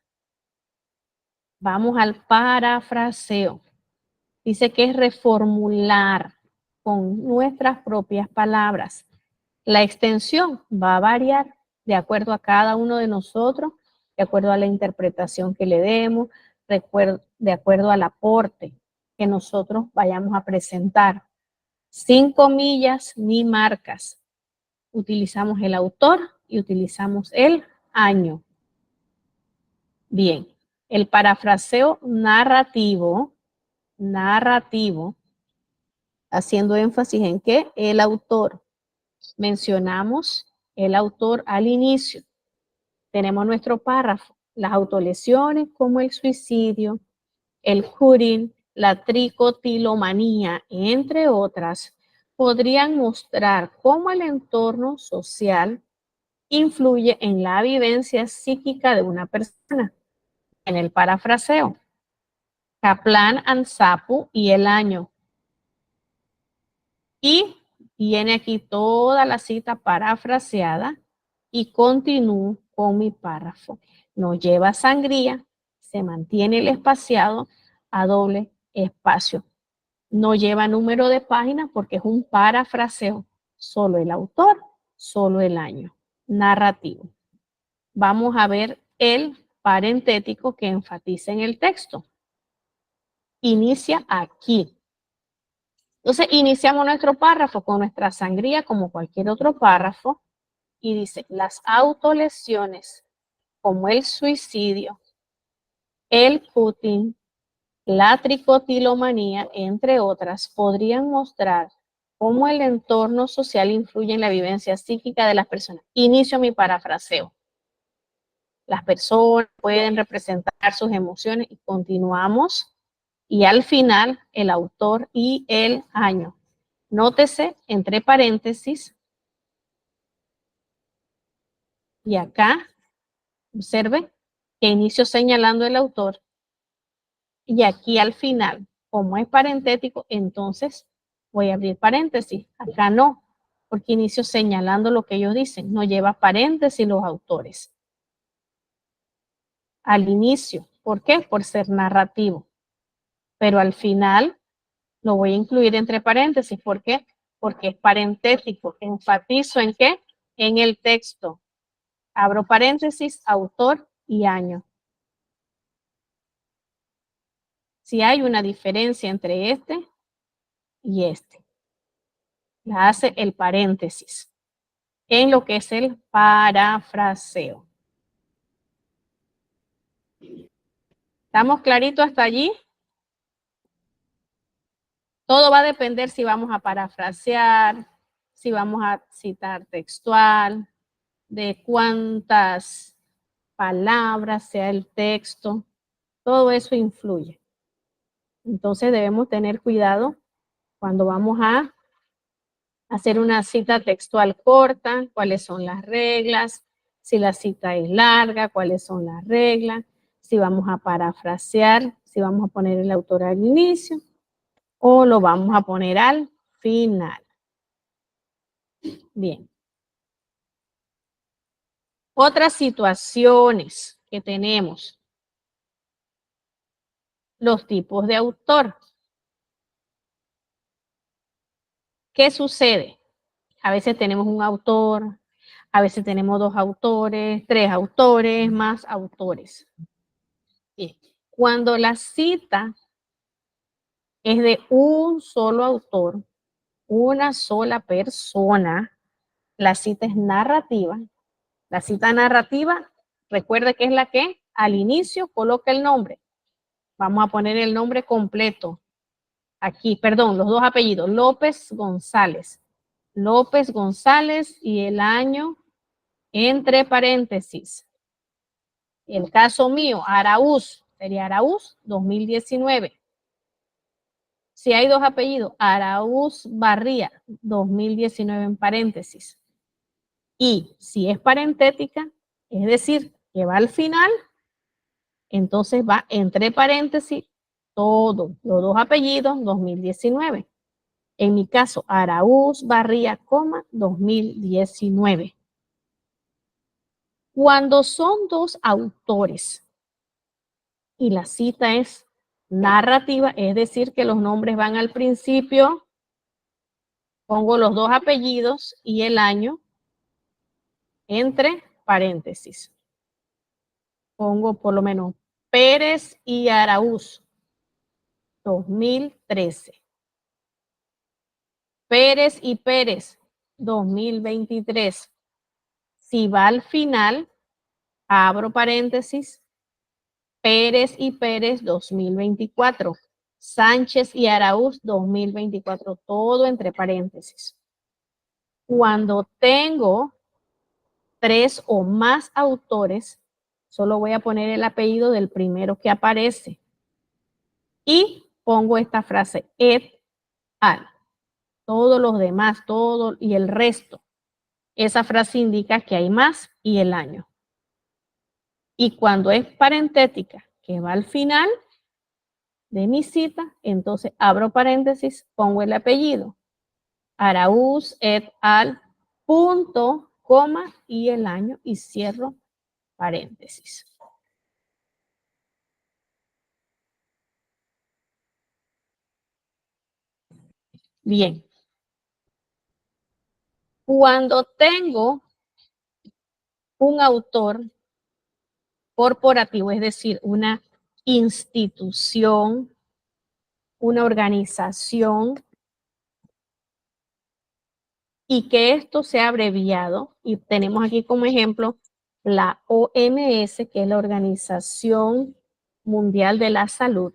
Vamos al parafraseo. Dice que es reformular con nuestras propias palabras. La extensión va a variar de acuerdo a cada uno de nosotros, de acuerdo a la interpretación que le demos, de acuerdo al aporte que nosotros vayamos a presentar. Sin comillas ni marcas. Utilizamos el autor y utilizamos el año. Bien, el parafraseo narrativo, haciendo énfasis en que el autor. Mencionamos el autor al inicio. Tenemos nuestro párrafo, las autolesiones como el suicidio, el cutting, la tricotilomanía, entre otras, podrían mostrar cómo el entorno social influye en la vivencia psíquica de una persona. En el parafraseo, Kaplan and Sapu y el año. Y viene aquí toda la cita parafraseada y continúo con mi párrafo. No lleva sangría, se mantiene el espaciado a doble espacio. No lleva número de página porque es un parafraseo. Solo el autor, solo el año. Narrativo. Vamos a ver el parentético que enfatiza en el texto. Inicia aquí. Entonces, iniciamos nuestro párrafo con nuestra sangría como cualquier otro párrafo y dice, las autolesiones como el suicidio, el cutting, la tricotilomanía, entre otras, podrían mostrar cómo el entorno social influye en la vivencia psíquica de las personas. Inicio mi parafraseo. Las personas pueden representar sus emociones y continuamos. Y al final, el autor y el año. Nótese entre paréntesis. Y acá, observe que inicio señalando el autor. Y aquí al final, como es parentético, entonces voy a abrir paréntesis. Acá no, porque inicio señalando lo que ellos dicen. No lleva paréntesis los autores. Al inicio. ¿Por qué? Por ser narrativo. Pero al final lo voy a incluir entre paréntesis. ¿Por qué? Porque es parentético. Enfatizo en qué? En el texto. Abro paréntesis, autor y año. Si hay una diferencia entre este y este, la hace el paréntesis en lo que es el parafraseo. ¿Estamos claritos hasta allí? Todo va a depender si vamos a parafrasear, si vamos a citar textual, de cuántas palabras sea el texto. Todo eso influye. Entonces debemos tener cuidado cuando vamos a hacer una cita textual corta, cuáles son las reglas, si la cita es larga, cuáles son las reglas, si vamos a parafrasear, si vamos a poner el autor al inicio o lo vamos a poner al final. Bien. Otras situaciones que tenemos. Los tipos de autor. ¿Qué sucede? A veces tenemos un autor, a veces tenemos 2 autores, 3 autores, más autores. Bien. Cuando la cita es de un solo autor, una sola persona, la cita es narrativa. La cita narrativa, recuerda que es la que al inicio coloca el nombre. Vamos a poner el nombre completo. Aquí, perdón, los 2 apellidos, López González. López González y el año entre paréntesis. El caso mío, Araúz, sería Araúz 2019. Si hay 2 apellidos, Araúz Barría 2019 en paréntesis. Y si es parentética, es decir, que va al final, entonces va entre paréntesis todo, los 2 apellidos 2019. En mi caso, Araúz Barría, 2019. Cuando son 2 autores y la cita es narrativa, es decir, que los nombres van al principio, pongo los 2 apellidos y el año entre paréntesis. Pongo por lo menos Pérez y Araúz, 2013. Pérez y Pérez, 2023. Si va al final, abro paréntesis, Pérez y Pérez, 2024. Sánchez y Araúz, 2024. Todo entre paréntesis. Cuando tengo 3 o más autores, solo voy a poner el apellido del primero que aparece. Y pongo esta frase, et al. Todos los demás, todo y el resto. Esa frase indica que hay más y el año. Y cuando es parentética, que va al final de mi cita, entonces abro paréntesis, pongo el apellido. Araúz et al, punto, coma y el año y cierro paréntesis. Bien. Cuando tengo un autor corporativo, es decir, una institución, una organización, y que esto sea abreviado, y tenemos aquí como ejemplo la OMS, que es la Organización Mundial de la Salud.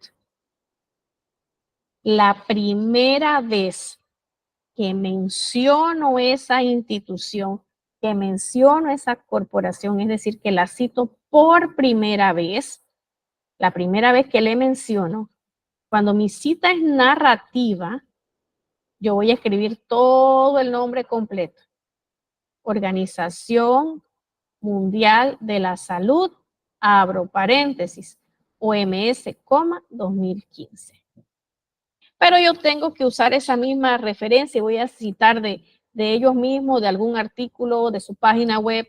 La primera vez que menciono esa institución, que menciono esa corporación, es decir, que la cito por primera vez, la primera vez que le menciono, cuando mi cita es narrativa, yo voy a escribir todo el nombre completo. Organización Mundial de la Salud, abro paréntesis, OMS, 2015. Pero yo tengo que usar esa misma referencia y voy a citar de ellos mismos, de algún artículo, de su página web.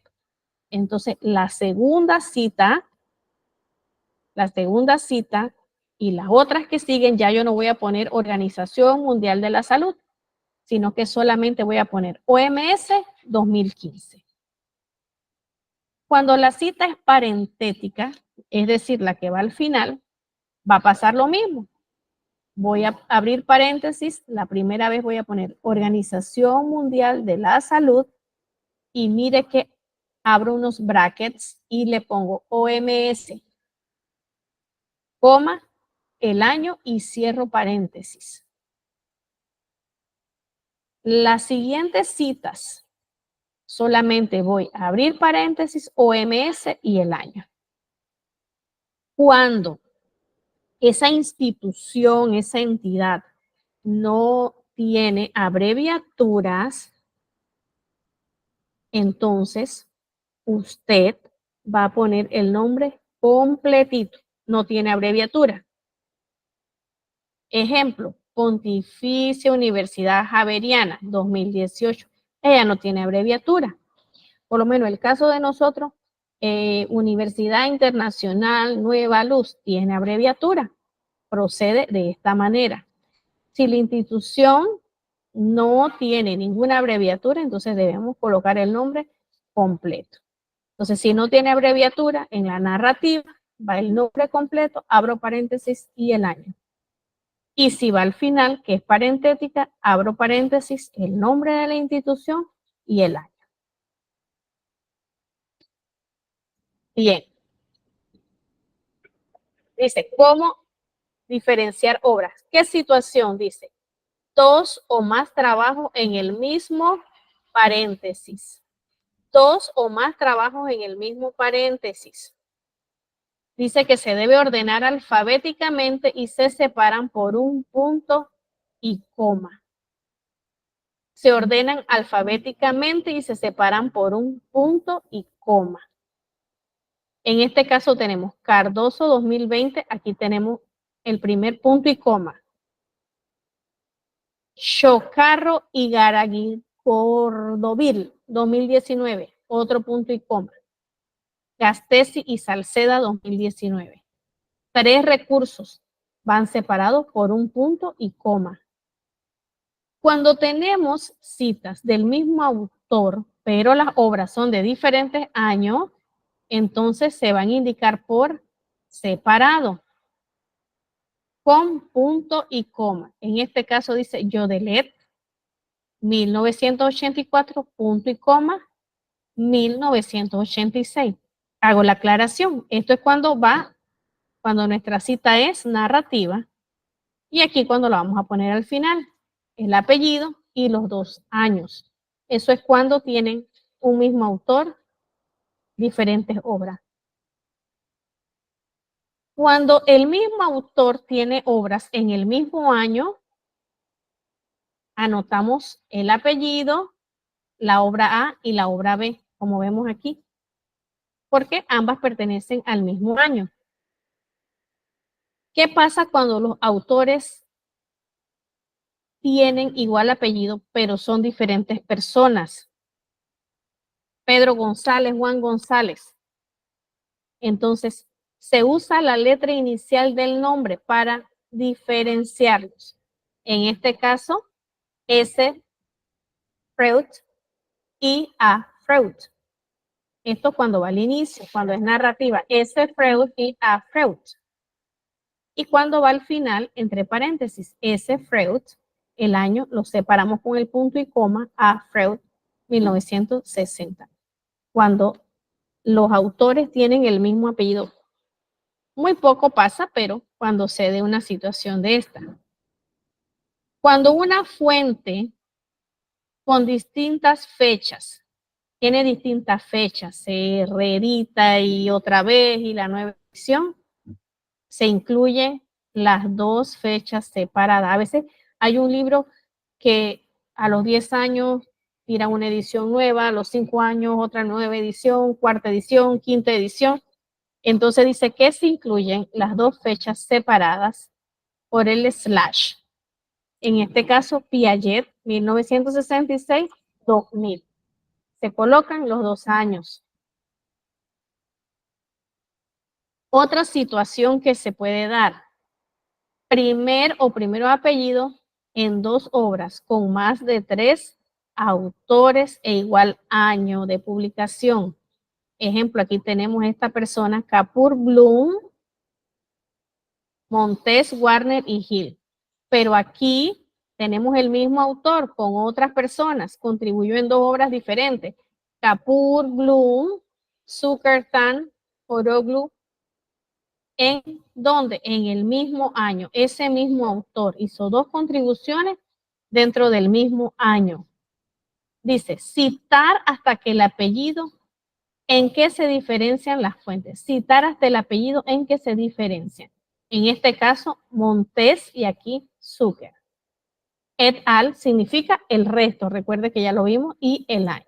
Entonces, la segunda cita y las otras que siguen, ya yo no voy a poner Organización Mundial de la Salud, sino que solamente voy a poner OMS 2015. Cuando la cita es parentética, es decir, la que va al final, va a pasar lo mismo. Voy a abrir paréntesis, la primera vez voy a poner Organización Mundial de la Salud y mire que abro unos brackets y le pongo OMS, coma, el año y cierro paréntesis. Las siguientes citas, solamente voy a abrir paréntesis, OMS y el año. Cuando esa institución, esa entidad no tiene abreviaturas, entonces usted va a poner el nombre completito, no tiene abreviatura. Ejemplo, Pontificia Universidad Javeriana 2018. Ella no tiene abreviatura. Por lo menos el caso de nosotros, Universidad Internacional Nueva Luz tiene abreviatura. Procede de esta manera. Si la institución no tiene ninguna abreviatura, entonces debemos colocar el nombre completo. Entonces, si no tiene abreviatura, en la narrativa va el nombre completo, abro paréntesis y el año. Y si va al final, que es parentética, abro paréntesis, el nombre de la institución y el año. Bien. Dice, ¿cómo diferenciar obras? ¿Qué situación? Dice, 2 o más trabajos en el mismo paréntesis. 2 o más trabajos en el mismo paréntesis. Dice que se debe ordenar alfabéticamente y se separan por un punto y coma. Se ordenan alfabéticamente y se separan por un punto y coma. En este caso tenemos Cardoso 2020, aquí tenemos el primer punto y coma. Chocarro y Garagui Cordovil 2019, otro punto y coma. Gastesi y Salceda 2019. 3 recursos van separados por un punto y coma. Cuando tenemos citas del mismo autor, pero las obras son de diferentes años, entonces se van a indicar por separado, con punto y coma. En este caso dice Jodelet, 1984, punto y coma, 1986. Hago la aclaración. Esto es cuando nuestra cita es narrativa. Y aquí cuando la vamos a poner al final, el apellido y los 2 años. Eso es cuando tienen un mismo autor, diferentes obras. Cuando el mismo autor tiene obras en el mismo año, anotamos el apellido, la obra A y la obra B, como vemos aquí, porque ambas pertenecen al mismo año. ¿Qué pasa cuando los autores tienen igual apellido, pero son diferentes personas? Pedro González, Juan González. Entonces, se usa la letra inicial del nombre para diferenciarlos. En este caso, S. Freud y A. Freud. Esto cuando va al inicio, cuando es narrativa, S. Freud y A. Freud. Y cuando va al final, entre paréntesis, S. Freud, el año lo separamos con el punto y coma, A. Freud, 1960. Cuando los autores tienen el mismo apellido. Muy poco pasa, pero cuando se dé una situación de esta. Cuando una fuente con distintas fechas, tiene distintas fechas, se reedita y otra vez y la nueva edición, se incluyen las 2 fechas separadas. A veces hay un libro que a los 10 años tira una edición nueva, a los 5 años otra nueva edición, 4ª edición, 5ª edición. Entonces dice que se incluyen las 2 fechas separadas por el slash. En este caso, Piaget, 1966-2000. Se colocan los 2 años. Otra situación que se puede dar. Primer o primero apellido en 2 obras con más de 3 autores e igual año de publicación. Ejemplo, aquí tenemos esta persona, Kapur, Bloom, Montes, Warner y Hill. Pero aquí tenemos el mismo autor con otras personas, contribuyó en 2 obras diferentes. Kapur, Bloom, Zuckertan, Horoglu. ¿En dónde? En el mismo año. Ese mismo autor hizo 2 contribuciones dentro del mismo año. Dice, citar hasta que el apellido, ¿en qué se diferencian las fuentes? Citar hasta el apellido, ¿en qué se diferencian? En este caso, Montes y aquí Zucker. Et al significa el resto, recuerde que ya lo vimos, y el año.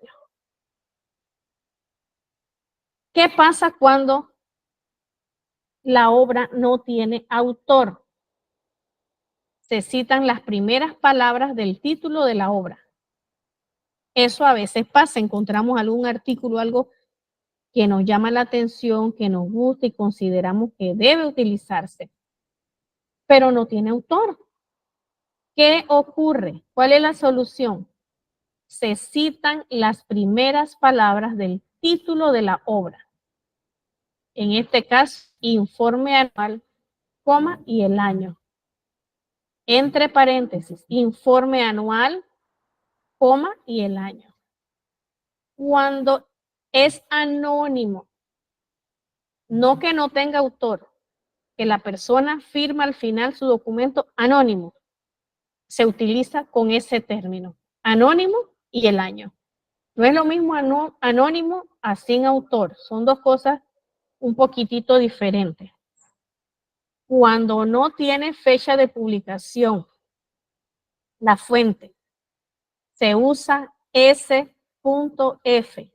¿Qué pasa cuando la obra no tiene autor? Se citan las primeras palabras del título de la obra. Eso a veces pasa, encontramos algún artículo, algo que nos llama la atención, que nos gusta y consideramos que debe utilizarse, pero no tiene autor. ¿Qué ocurre? ¿Cuál es la solución? Se citan las primeras palabras del título de la obra. En este caso, informe anual, coma, y el año. Entre paréntesis, informe anual, coma, y el año. Cuando es anónimo, no que no tenga autor, que la persona firma al final su documento anónimo, se utiliza con ese término, anónimo y el año. No es lo mismo anónimo a sin autor, son dos cosas un poquitito diferentes. Cuando no tiene fecha de publicación, la fuente, se usa S.F,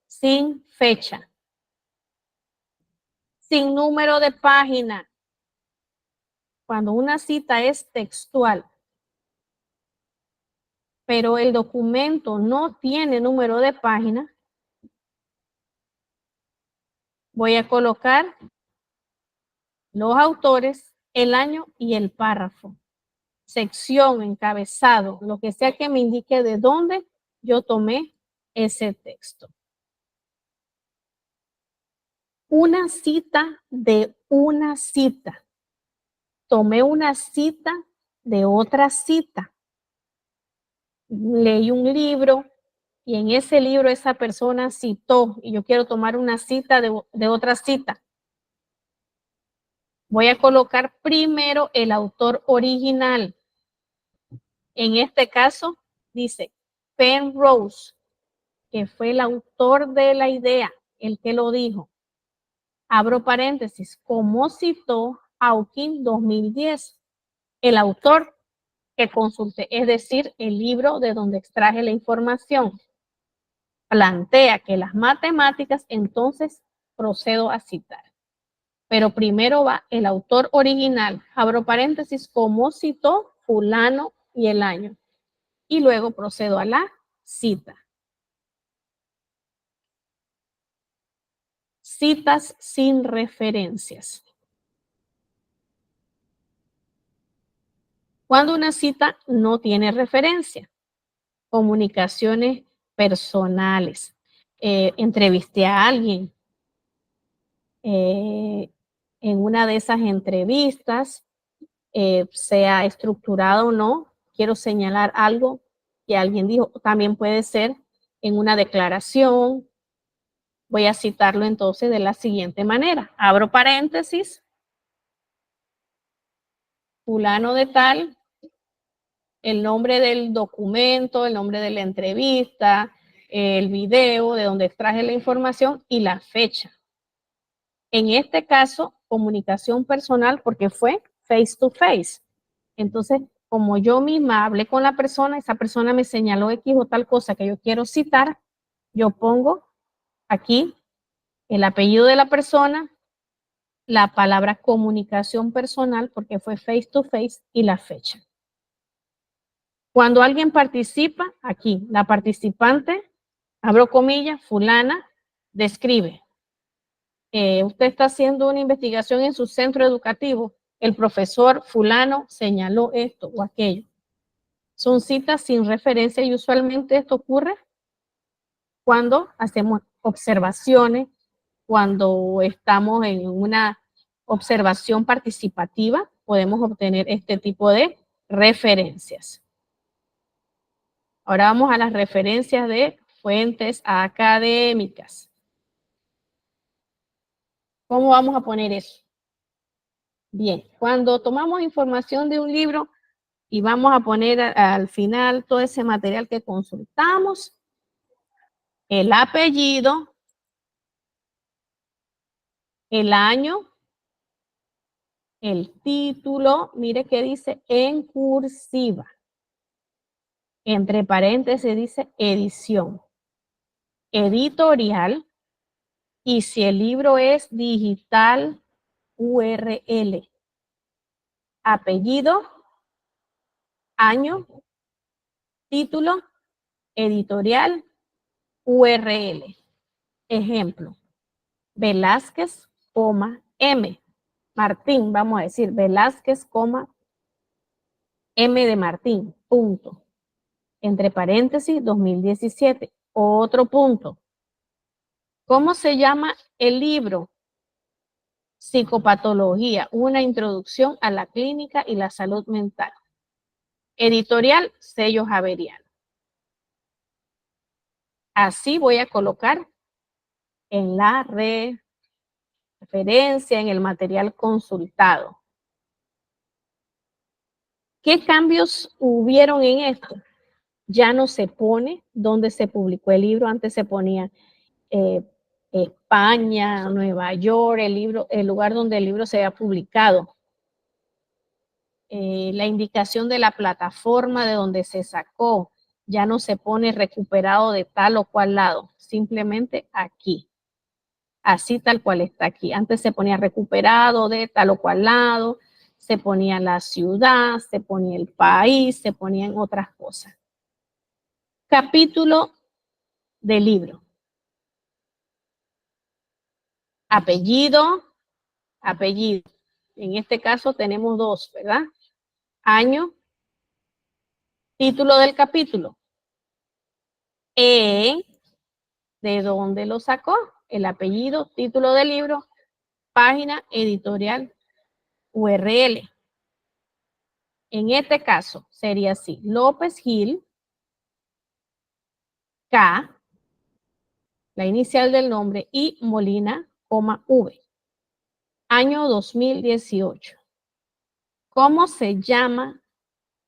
sin fecha, sin número de página. Cuando una cita es textual, pero el documento no tiene número de página, voy a colocar los autores, el año y el párrafo. Sección, encabezado, lo que sea que me indique de dónde yo tomé ese texto. Una cita de una cita. Tomé una cita de otra cita. Leí un libro y en ese libro esa persona citó y yo quiero tomar una cita de otra cita. Voy a colocar primero el autor original. En este caso dice Penrose, que fue el autor de la idea, el que lo dijo. Abro paréntesis, como citó Hawking 2010, el autor que consulté, es decir, el libro de donde extraje la información. Plantea que las matemáticas, entonces procedo a citar. Pero primero va el autor original, abro paréntesis, como citó fulano y el año. Y luego procedo a la cita. Citas sin referencias. Cuando una cita no tiene referencia. Comunicaciones personales. Entrevisté a alguien. En una de esas entrevistas, sea estructurado o no, quiero señalar algo que alguien dijo. También puede ser en una declaración. Voy a citarlo entonces de la siguiente manera. Abro paréntesis. Fulano de tal, el nombre del documento, el nombre de la entrevista, el video de donde extraje la información y la fecha. En este caso, comunicación personal porque fue face to face. Entonces, como yo misma hablé con la persona, esa persona me señaló X o tal cosa que yo quiero citar, yo pongo aquí el apellido de la persona, la palabra comunicación personal porque fue face to face y la fecha. Cuando alguien participa, aquí, la participante, abro comillas, fulana, describe. Usted está haciendo una investigación en su centro educativo, el profesor fulano señaló esto o aquello. Son citas sin referencia y usualmente esto ocurre cuando hacemos observaciones, cuando estamos en una observación participativa, podemos obtener este tipo de referencias. Ahora vamos a las referencias de fuentes académicas. ¿Cómo vamos a poner eso? Bien, cuando tomamos información de un libro, Y vamos a poner al final todo ese material que consultamos, el apellido, el año, el título, mire que dice en cursiva. Entre paréntesis dice edición, editorial, y si el libro es digital, URL, apellido, año, título, editorial, URL. Ejemplo, Velázquez, M. Martín, vamos a decir, Velázquez, M de Martín, punto. Entre paréntesis, 2017. Otro punto. ¿Cómo se llama el libro? Psicopatología, una introducción a la clínica y la salud mental. Editorial, sello Javeriano. Así voy a colocar en la referencia, en el material consultado. ¿Qué cambios hubieron en esto? Ya no se pone donde se publicó el libro, antes se ponía España, Nueva York, el lugar donde el libro se había publicado. La indicación de la plataforma de donde se sacó, ya no se pone recuperado de tal o cual lado, simplemente aquí. Así tal cual está aquí. Antes se ponía recuperado de tal o cual lado, se ponía la ciudad, se ponía el país, se ponían otras cosas. Capítulo del libro. Apellido. En este caso tenemos dos, ¿verdad? Año. Título del capítulo. ¿De dónde lo sacó? El apellido, título del libro, página, editorial, URL. En este caso sería así: López Gil, K, la inicial del nombre, y Molina, V. Año 2018. ¿Cómo se llama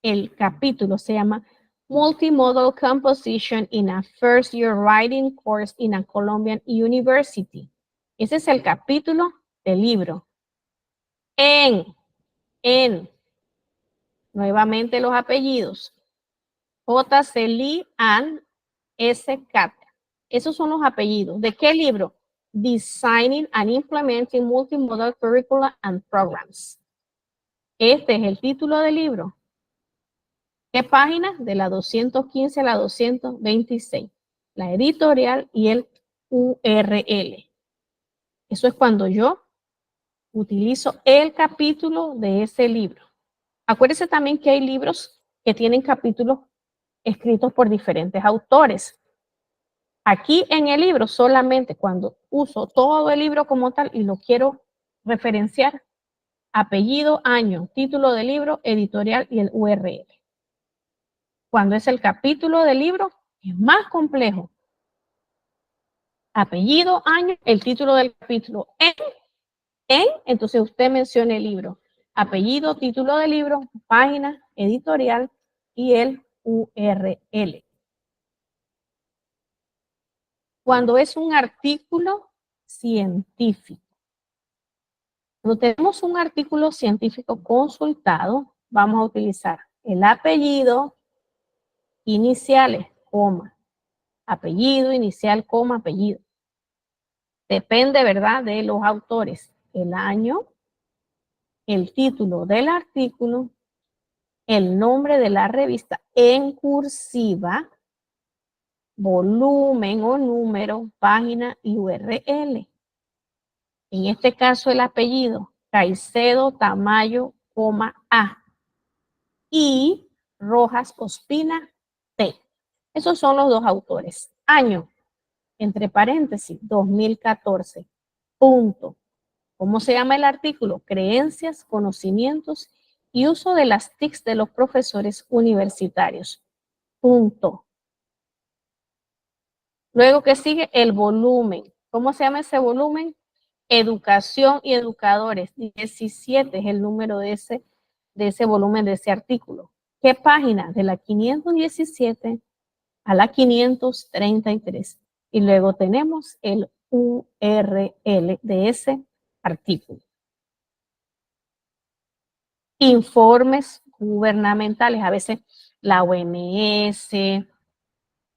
el capítulo? Se llama Multimodal Composition in a First Year Writing Course in a Colombian University. Ese es el capítulo del libro. Nuevamente los apellidos. J.C. Lee and S. Cat. Esos son los apellidos. ¿De qué libro? Designing and Implementing Multimodal Curricula and Programs. Este es el título del libro. ¿Qué página? De la 215 a la 226. La editorial y el URL. Eso es cuando yo utilizo el capítulo de ese libro. Acuérdense también que hay libros que tienen capítulos escritos por diferentes autores. Aquí en el libro, solamente cuando uso todo el libro como tal y lo quiero referenciar, apellido, año, título del libro, editorial y el URL. Cuando es el capítulo del libro, es más complejo. Apellido, año, el título del capítulo, entonces usted menciona el libro. Apellido, título del libro, página, editorial y el URL. Cuando es un artículo científico. Cuando tenemos un artículo científico consultado, vamos a utilizar el apellido, iniciales, coma, apellido, inicial, coma, apellido. Depende, ¿verdad?, de los autores. El año, el título del artículo, el nombre de la revista en cursiva, volumen o número, página y URL. En este caso el apellido, Caicedo Tamayo, A. Y Rojas Ospina, T. Esos son los dos autores. Año, entre paréntesis, 2014. Punto. ¿Cómo se llama el artículo? Creencias, conocimientos y uso de las TICs de los profesores universitarios. Punto. Luego que sigue el volumen. ¿Cómo se llama ese volumen? Educación y educadores. 17 es el número de ese volumen, de ese artículo. ¿Qué página? De la 517 a la 533. Y luego tenemos el URL de ese artículo. Informes gubernamentales, a veces la OMS,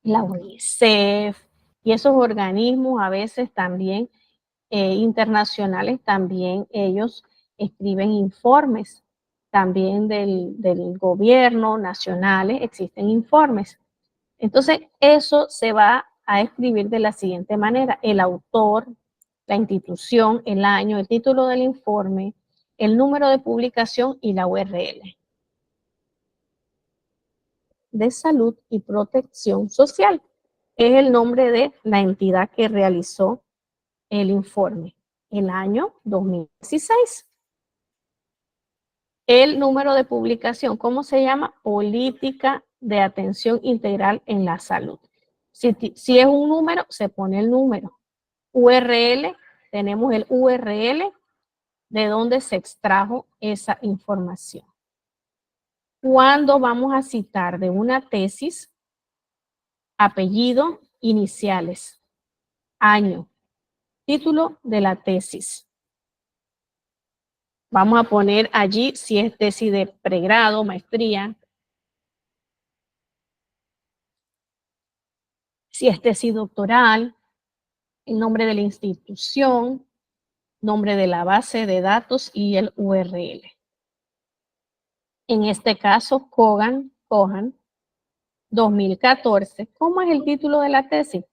la UNICEF y esos organismos a veces también internacionales, también ellos escriben informes, también del gobierno nacionales existen informes. Entonces eso se va a escribir de la siguiente manera: el autor, la institución, el año, el título del informe, el número de publicación y la URL. De Salud y Protección Social es el nombre de la entidad que realizó el informe, el año 2016. El número de publicación, ¿cómo se llama? Política de Atención Integral en la Salud. Si es un número, se pone el número. URL, tenemos el URL de donde se extrajo esa información. Cuando vamos a citar de una tesis, apellido, iniciales, año, título de la tesis. Vamos a poner allí si es tesis de pregrado, maestría, si es tesis doctoral, el nombre de la institución, nombre de la base de datos y el URL. En este caso, Cohan, 2014. ¿Cómo es el título de la tesis?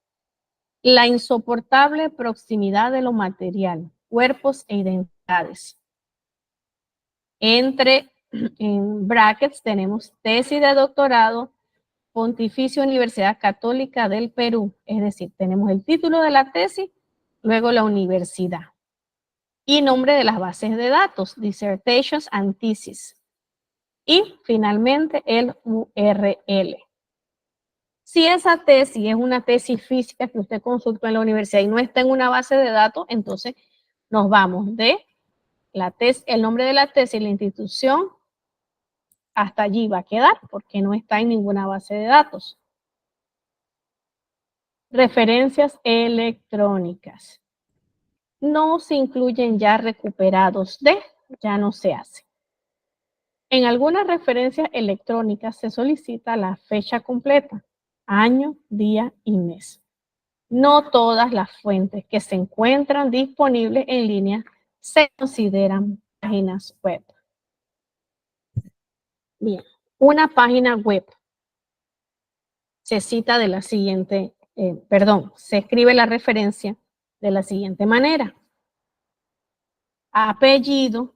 La insoportable proximidad de lo material, cuerpos e identidades. En brackets tenemos tesis de doctorado, Pontificia Universidad Católica del Perú. Es decir, tenemos el título de la tesis, luego la universidad. Y nombre de las bases de datos, Dissertations and Thesis. Y finalmente el URL. Si esa tesis es una tesis física que usted consultó en la universidad y no está en una base de datos, entonces nos vamos de la tesis, el nombre de la tesis, la institución, hasta allí va a quedar porque no está en ninguna base de datos. Referencias electrónicas. No se incluyen ya recuperados de, ya no se hace. En algunas referencias electrónicas se solicita la fecha completa, año, día y mes. No todas las fuentes que se encuentran disponibles en línea se consideran páginas web. Bien, una página web se cita de la siguiente, se escribe la referencia de la siguiente manera. Apellido,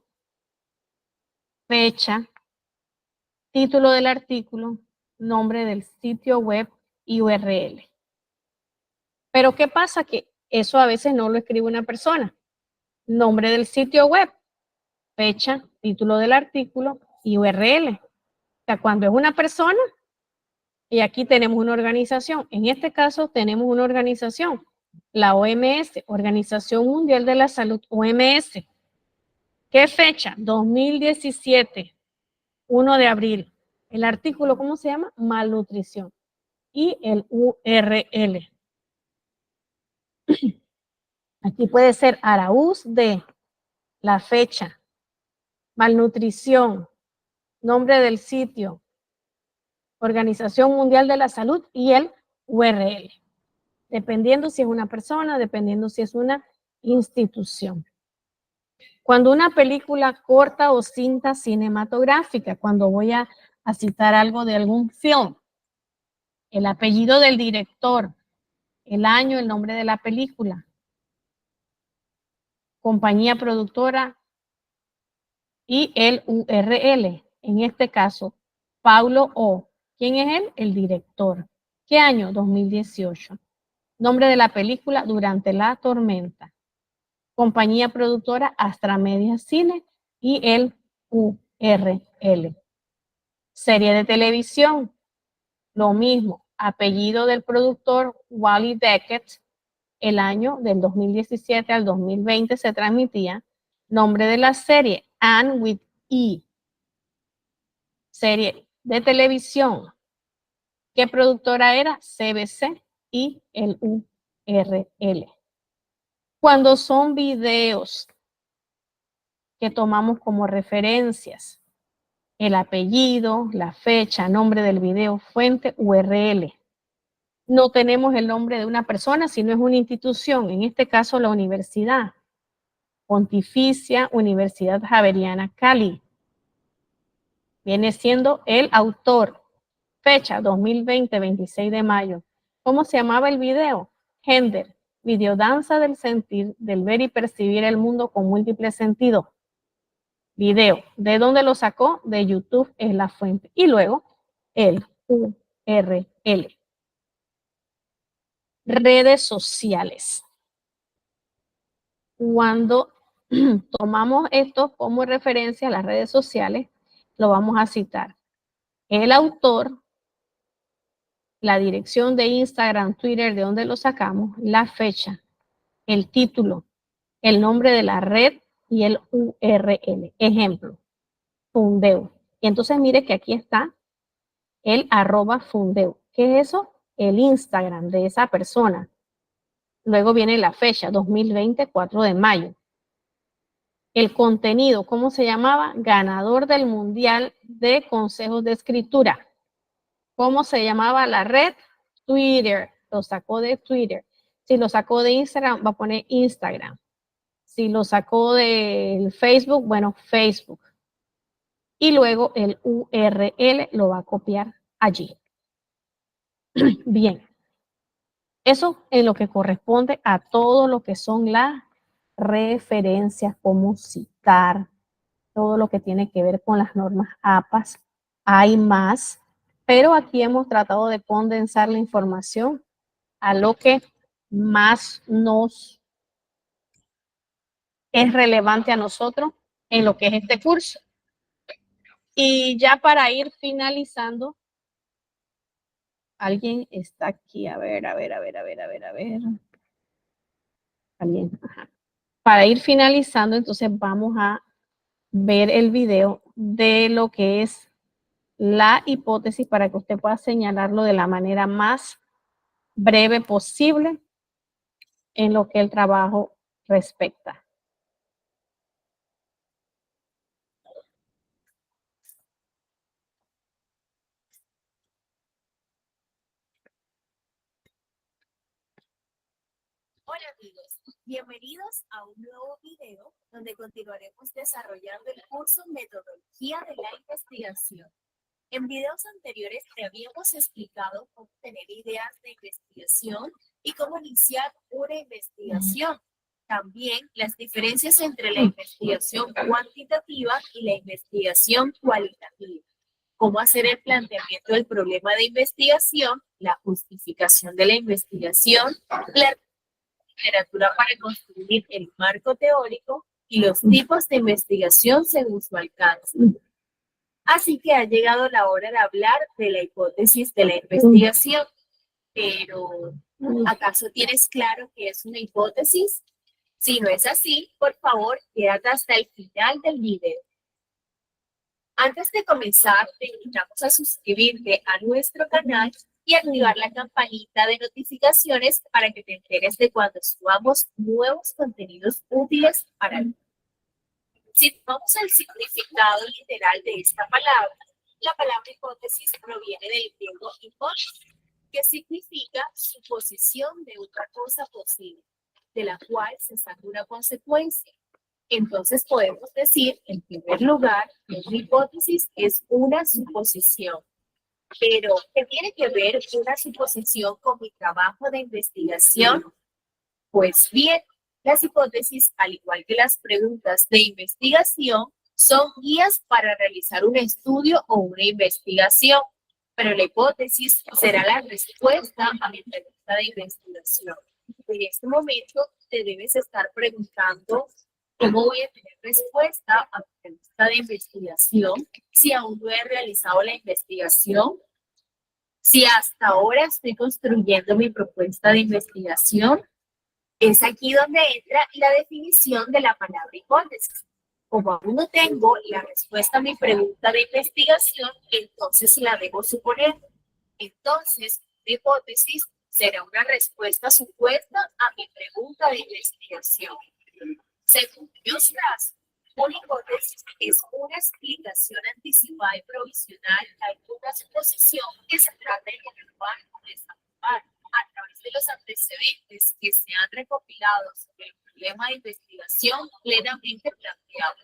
fecha, título del artículo, nombre del sitio web y URL. Pero ¿qué pasa? Que eso a veces no lo escribe una persona. Nombre del sitio web, fecha, título del artículo y URL. O sea, cuando es una persona, y aquí tenemos una organización. En este caso tenemos una organización, la OMS, Organización Mundial de la Salud, OMS. ¿Qué fecha? 2017, 1 de abril. El artículo, ¿cómo se llama? Malnutrición. Y el URL. Aquí puede ser Araúz de la fecha, malnutrición, nombre del sitio, Organización Mundial de la Salud y el URL. Dependiendo si es una persona, dependiendo si es una institución. Cuando una película corta o cinta cinematográfica, cuando voy a citar algo de algún film, el apellido del director, el año, el nombre de la película, compañía productora y el URL. En este caso, Paulo O. ¿Quién es él? El director. ¿Qué año? 2018. Nombre de la película, Durante la tormenta. Compañía productora, Astra Media Cine y el URL. Serie de televisión, lo mismo. Apellido del productor, Wally Beckett. El año del 2017 al 2020 se transmitía. Nombre de la serie, Anne with E. Serie de televisión. ¿Qué productora era? CBC y el URL. Cuando son videos que tomamos como referencias, el apellido, la fecha, nombre del video, fuente, URL. No tenemos el nombre de una persona, sino es una institución, en este caso la Universidad Pontificia Universidad Javeriana Cali. Viene siendo el autor. Fecha 2020, 26 de mayo. ¿Cómo se llamaba el video? Gender, videodanza del sentir, del ver y percibir el mundo con múltiples sentidos. Video. ¿De dónde lo sacó? De YouTube, es la fuente. Y luego el URL. Redes sociales. Cuando tomamos esto como referencia a las redes sociales, lo vamos a citar. El autor, la dirección de Instagram, Twitter, de dónde lo sacamos, la fecha, el título, el nombre de la red y el URL. Ejemplo, Fundeo. Y entonces mire que aquí está el @Fundeo. ¿Qué es eso? El Instagram de esa persona. Luego viene la fecha, 2020, 4 de mayo. El contenido, ¿cómo se llamaba? Ganador del Mundial de Consejos de Escritura. ¿Cómo se llamaba la red? Twitter. Lo sacó de Twitter. Si lo sacó de Instagram, va a poner Instagram. Si lo sacó del Facebook, bueno, Facebook. Y luego el URL lo va a copiar allí. Bien. Eso en lo que corresponde a todo lo que son las referencias, cómo citar, todo lo que tiene que ver con las normas APAS. Hay más, pero aquí hemos tratado de condensar la información a lo que más nos es relevante a nosotros en lo que es este curso. Y ya para ir finalizando, alguien está aquí, a ver. Alguien, ajá. Para ir finalizando, entonces vamos a ver el video de lo que es la hipótesis para que usted pueda señalarlo de la manera más breve posible en lo que el trabajo respecta. Hola amigos, bienvenidos a un nuevo video donde continuaremos desarrollando el curso Metodología de la Investigación. En videos anteriores te habíamos explicado cómo tener ideas de investigación y cómo iniciar una investigación. También las diferencias entre la investigación cuantitativa y la investigación cualitativa. Cómo hacer el planteamiento del problema de investigación, la justificación de la investigación, la literatura para construir el marco teórico y los tipos de investigación según su alcance. Así que ha llegado la hora de hablar de la hipótesis de la investigación. Pero, ¿acaso tienes claro qué es una hipótesis? Si no es así, por favor, quédate hasta el final del video. Antes de comenzar, te invitamos a suscribirte a nuestro canal y activar la campanita de notificaciones para que te enteres de cuando subamos nuevos contenidos útiles para ti. Si tomamos el significado literal de esta palabra, la palabra hipótesis proviene del griego hipótesis, que significa suposición de otra cosa posible, de la cual se saca una consecuencia. Entonces podemos decir, en primer lugar, que una hipótesis es una suposición. Pero, ¿qué tiene que ver una suposición con mi trabajo de investigación? Pues bien, las hipótesis, al igual que las preguntas de investigación, son guías para realizar un estudio o una investigación, pero la hipótesis será la respuesta a mi pregunta de investigación. En este momento te debes estar preguntando cómo voy a tener respuesta a mi pregunta de investigación si aún no he realizado la investigación, si hasta ahora estoy construyendo mi propuesta de investigación. Es aquí donde entra la definición de la palabra hipótesis. Como aún no tengo la respuesta a mi pregunta de investigación, entonces la debo suponer. Entonces, la hipótesis será una respuesta supuesta a mi pregunta de investigación. Según Jones, una hipótesis es una explicación anticipada y provisional a alguna suposición que se trata de comprobar o desactivar a través de los antecedentes que se han recopilado sobre el problema de investigación plenamente planteado.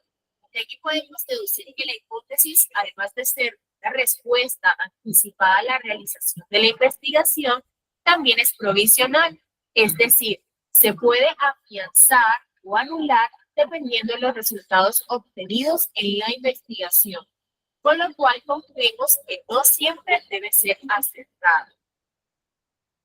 De aquí podemos deducir que la hipótesis, además de ser la respuesta anticipada a la realización de la investigación, también es provisional, es decir, se puede afianzar o anular dependiendo de los resultados obtenidos en la investigación, con lo cual concluimos que no siempre debe ser acertado.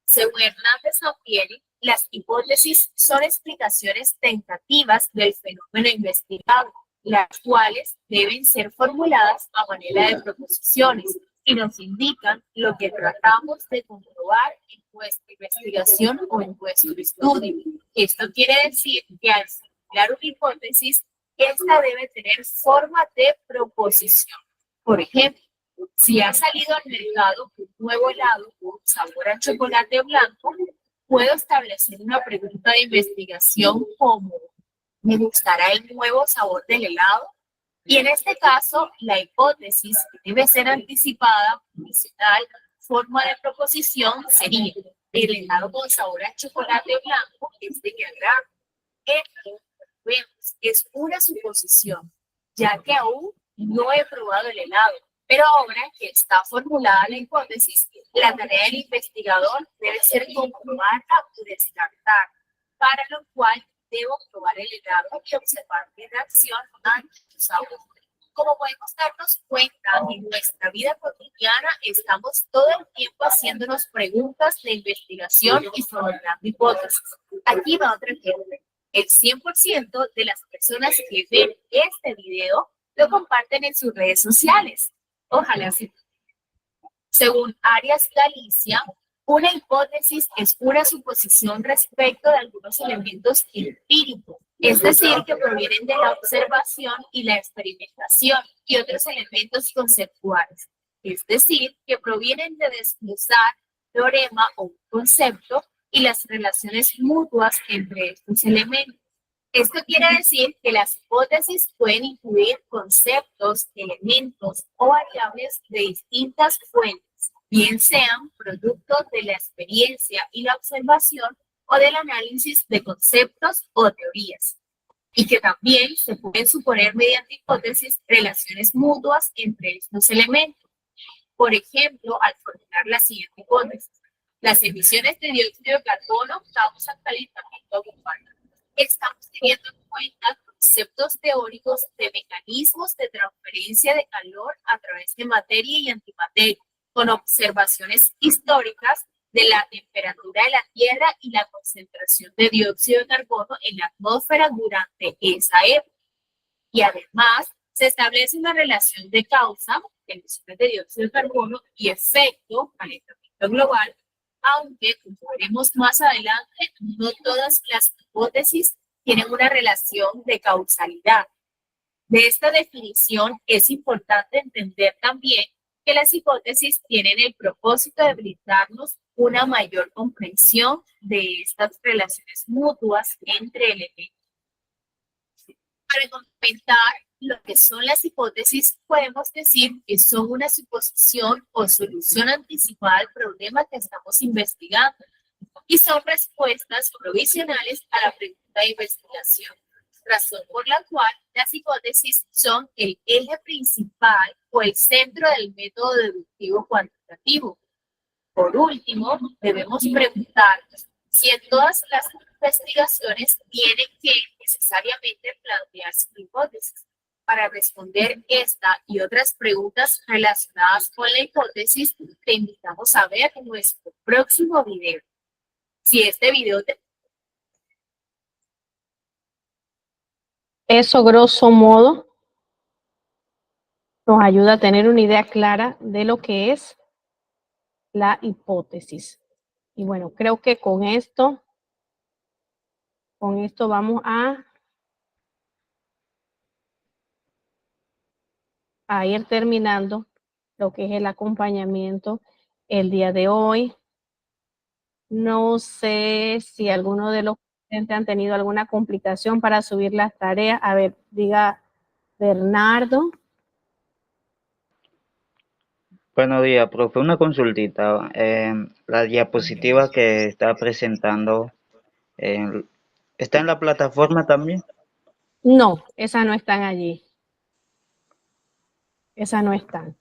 Según Hernández Sampieri, las hipótesis son explicaciones tentativas del fenómeno investigado, las cuales deben ser formuladas a manera de proposiciones y nos indican lo que tratamos de comprobar en nuestra investigación o en nuestro estudio. Esto quiere decir que al formular una hipótesis, esta debe tener forma de proposición. Por ejemplo, si ha salido al mercado un nuevo helado con sabor a chocolate blanco, puedo establecer una pregunta de investigación como ¿me gustará el nuevo sabor del helado? Y en este caso, la hipótesis que debe ser anticipada, provisional, forma de proposición sería el helado con sabor a chocolate blanco es de mi agrado. Esto, vemos, es una suposición, ya que aún no he probado el helado. Pero ahora que está formulada la hipótesis, la tarea del investigador debe ser comprobarla o descartar, para lo cual debo probar el helado y observar mi reacción ante su sabor. Como podemos darnos cuenta, en nuestra vida cotidiana estamos todo el tiempo haciéndonos preguntas de investigación y formulando hipótesis. Aquí va otro ejemplo. El 100% de las personas que ven este video lo comparten en sus redes sociales. Ojalá sí. Según Arias Galicia, una hipótesis es una suposición respecto de algunos elementos empíricos, es decir, que provienen de la observación y la experimentación y otros elementos conceptuales, es decir, que provienen de desglosar teorema o un concepto y las relaciones mutuas entre estos elementos. Esto quiere decir que las hipótesis pueden incluir conceptos, elementos o variables de distintas fuentes, bien sean productos de la experiencia y la observación o del análisis de conceptos o teorías, y que también se pueden suponer mediante hipótesis relaciones mutuas entre estos elementos. Por ejemplo, al formular la siguiente hipótesis: las emisiones de dióxido de carbono causan calentamiento global. Estamos teniendo en cuenta conceptos teóricos de mecanismos de transferencia de calor a través de materia y antimateria, con observaciones históricas de la temperatura de la Tierra y la concentración de dióxido de carbono en la atmósfera durante esa época. Y además, se establece una relación de causa, emisiones de dióxido de carbono, y efecto, calentamiento global, aunque, como veremos más adelante, no todas las hipótesis tienen una relación de causalidad. De esta definición es importante entender también que las hipótesis tienen el propósito de brindarnos una mayor comprensión de estas relaciones mutuas entre elementos. Para comentar lo que son las hipótesis, podemos decir que son una suposición o solución anticipada al problema que estamos investigando y son respuestas provisionales a la pregunta de investigación, razón por la cual las hipótesis son el eje principal o el centro del método deductivo cuantitativo. Por último, debemos preguntarnos si en todas las investigaciones tienen que necesariamente plantearse una hipótesis. Para responder esta y otras preguntas relacionadas con la hipótesis, te invitamos a ver nuestro próximo video. Si este video te... Eso, grosso modo, nos ayuda a tener una idea clara de lo que es la hipótesis. Y bueno, creo que con esto vamos a a ir terminando lo que es el acompañamiento el día de hoy. No sé si alguno de los clientes han tenido alguna complicación para subir las tareas. A ver, diga Bernardo. Buenos días, profe. Una consultita. La diapositiva que está presentando, ¿está en la plataforma también? No, esas no están allí. Esas no están.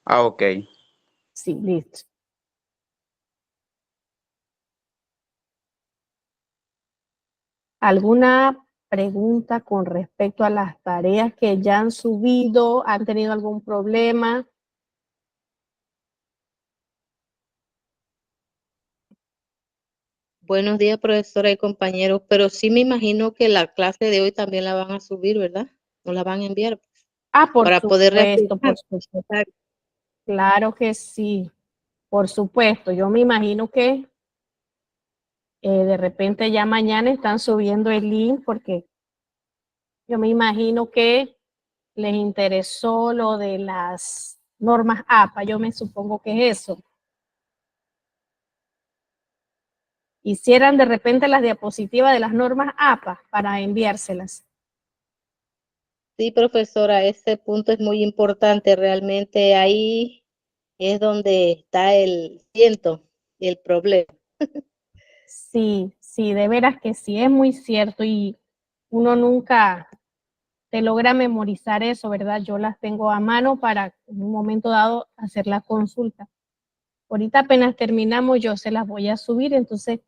Ah, ok. Sí, listo. ¿Alguna pregunta con respecto a las tareas que ya han subido? ¿Han tenido algún problema? Buenos días, profesora y compañeros, pero sí me imagino que la clase de hoy también la van a subir, ¿verdad? ¿No la van a enviar? Ah, por Para poder supuesto, por reactivar. supuesto. Claro que sí, por supuesto. Yo me imagino que de repente ya mañana están subiendo el link porque yo me imagino que les interesó lo de las normas APA. Yo me supongo que es eso. Hicieran de repente las diapositivas de las normas APA para enviárselas. Sí, profesora, ese punto es muy importante. Realmente ahí es donde está el ciento y el problema. Sí, sí, de veras que sí, es muy cierto y uno nunca te logra memorizar eso, ¿verdad? Yo las tengo a mano para en un momento dado hacer la consulta. Ahorita apenas terminamos yo se las voy a subir, entonces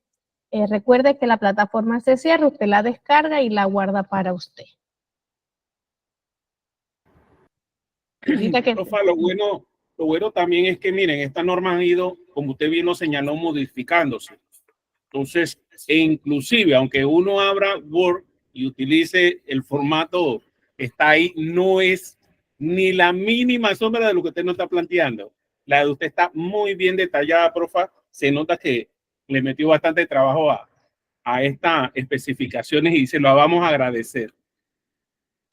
recuerde que la plataforma se cierra, usted la descarga y la guarda para usted. Ahorita que Profa, lo bueno también es que, miren, estas normas han ido, como usted bien lo señaló, modificándose. Entonces, e inclusive, aunque uno abra Word y utilice el formato que está ahí, no es ni la mínima sombra de lo que usted nos está planteando. La de usted está muy bien detallada, profa. Se nota que le metió bastante trabajo a estas especificaciones y se lo vamos a agradecer.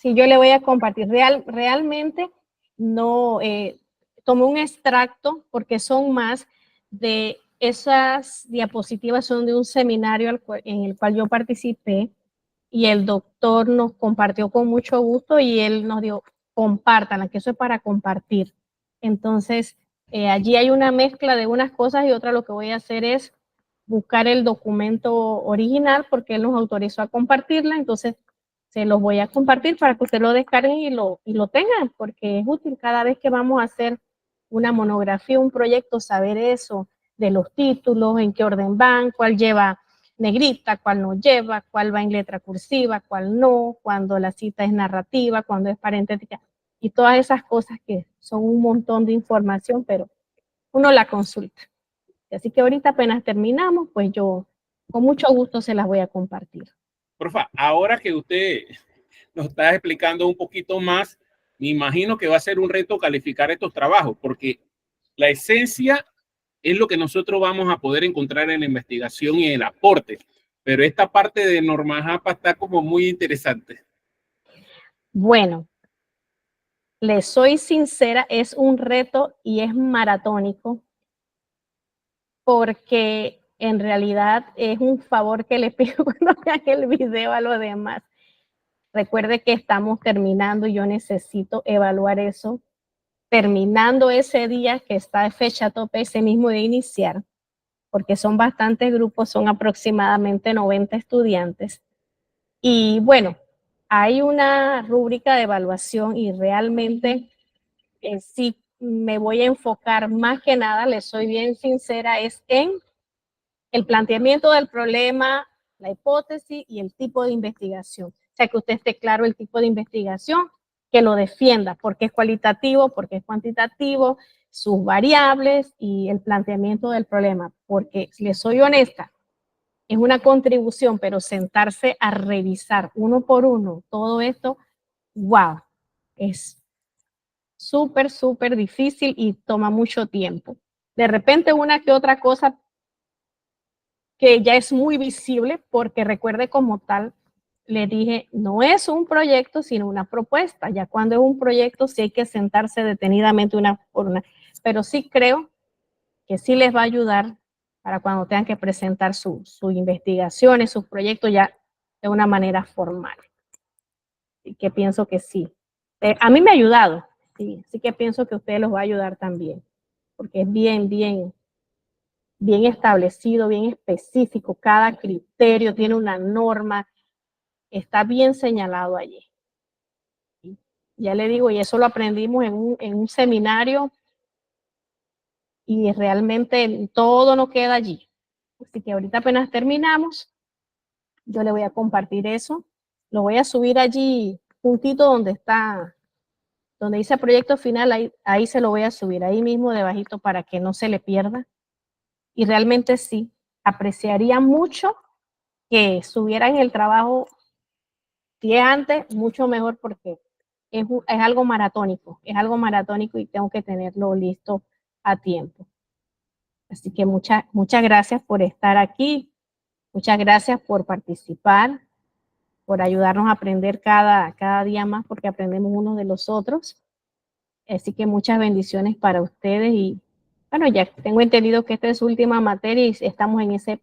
sí, yo le voy a compartir. Realmente no tomé un extracto porque son más de esas diapositivas, son de un seminario en el cual yo participé y el doctor nos compartió con mucho gusto y él nos dijo, compártanla, que eso es para compartir. Entonces, allí hay una mezcla de unas cosas y otra. Lo que voy a hacer es buscar el documento original porque él nos autorizó a compartirla, entonces se los voy a compartir para que usted lo descarguen y lo tengan, porque es útil cada vez que vamos a hacer una monografía, un proyecto, saber eso de los títulos, en qué orden van, cuál lleva negrita, cuál no lleva, cuál va en letra cursiva, cuál no, cuando la cita es narrativa, cuando es parentética, y todas esas cosas que son un montón de información, pero uno la consulta. Así que ahorita apenas terminamos, pues yo con mucho gusto se las voy a compartir. Profa, ahora que usted nos está explicando un poquito más, me imagino que va a ser un reto calificar estos trabajos, porque la esencia es lo que nosotros vamos a poder encontrar en la investigación y en el aporte. Pero esta parte de normas APA está como muy interesante. Bueno, les soy sincera, es un reto y es maratónico porque en realidad es un favor que le pido cuando vean el video a los demás. Recuerde que estamos terminando y yo necesito evaluar eso. Terminando ese día que está de fecha tope, ese mismo de iniciar, porque son bastantes grupos, son aproximadamente 90 estudiantes. Y bueno, hay una rúbrica de evaluación y realmente sí me voy a enfocar más que nada, les soy bien sincera, es en el planteamiento del problema, la hipótesis y el tipo de investigación. O sea, que usted esté claro el tipo de investigación, que lo defienda, porque es cualitativo, porque es cuantitativo, sus variables y el planteamiento del problema. Porque, si les soy honesta, es una contribución, pero sentarse a revisar uno por uno todo esto, wow, es súper, súper difícil y toma mucho tiempo. De repente una que otra cosa que ya es muy visible, porque recuerde como tal les dije, no es un proyecto, sino una propuesta. Ya cuando es un proyecto, sí hay que sentarse detenidamente una por una. Pero sí creo que sí les va a ayudar para cuando tengan que presentar sus investigaciones, sus proyectos ya de una manera formal. Así que pienso que sí. A mí me ha ayudado, sí, así que pienso que a ustedes los va a ayudar también, porque es bien establecido, bien específico. Cada criterio tiene una norma, está bien señalado allí. Ya le digo, y eso lo aprendimos en un seminario y realmente todo no queda allí. Así que ahorita apenas terminamos, yo le voy a compartir eso. Lo voy a subir allí, puntito donde está, donde dice proyecto final, ahí se lo voy a subir, ahí mismo debajito para que no se le pierda. Y realmente sí, apreciaría mucho que subieran el trabajo, si es antes, mucho mejor porque es algo maratónico y tengo que tenerlo listo a tiempo. Así que muchas gracias por estar aquí, muchas gracias por participar, por ayudarnos a aprender cada día más, porque aprendemos unos de los otros. Así que muchas bendiciones para ustedes y bueno, ya tengo entendido que esta es su última materia y estamos en ese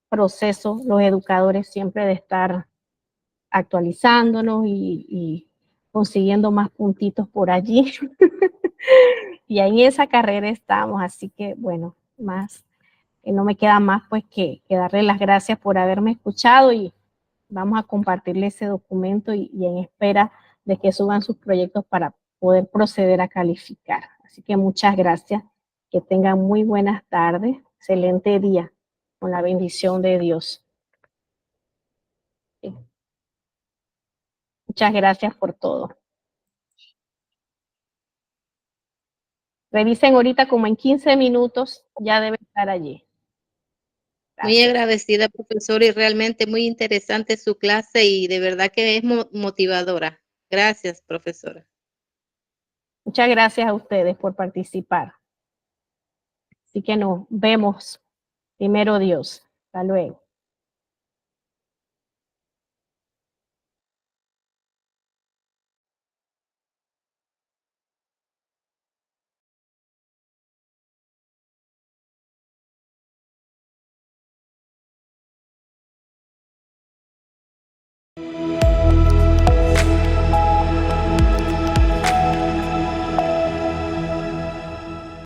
proceso, los educadores, siempre de estar actualizándonos y consiguiendo más puntitos por allí. Y en esa carrera estamos, así que bueno, no me queda más pues que darle las gracias por haberme escuchado y vamos a compartirle ese documento y en espera de que suban sus proyectos para poder proceder a calificar. Así que muchas gracias, que tengan muy buenas tardes, excelente día, con la bendición de Dios. Muchas gracias por todo. Revisen ahorita como en 15 minutos, ya debe estar allí. Muy Gracias. agradecida, profesora, y realmente muy interesante su clase y de verdad que es motivadora. Gracias, profesora. Muchas gracias a ustedes por participar. Así que nos vemos, primero Dios. Hasta luego.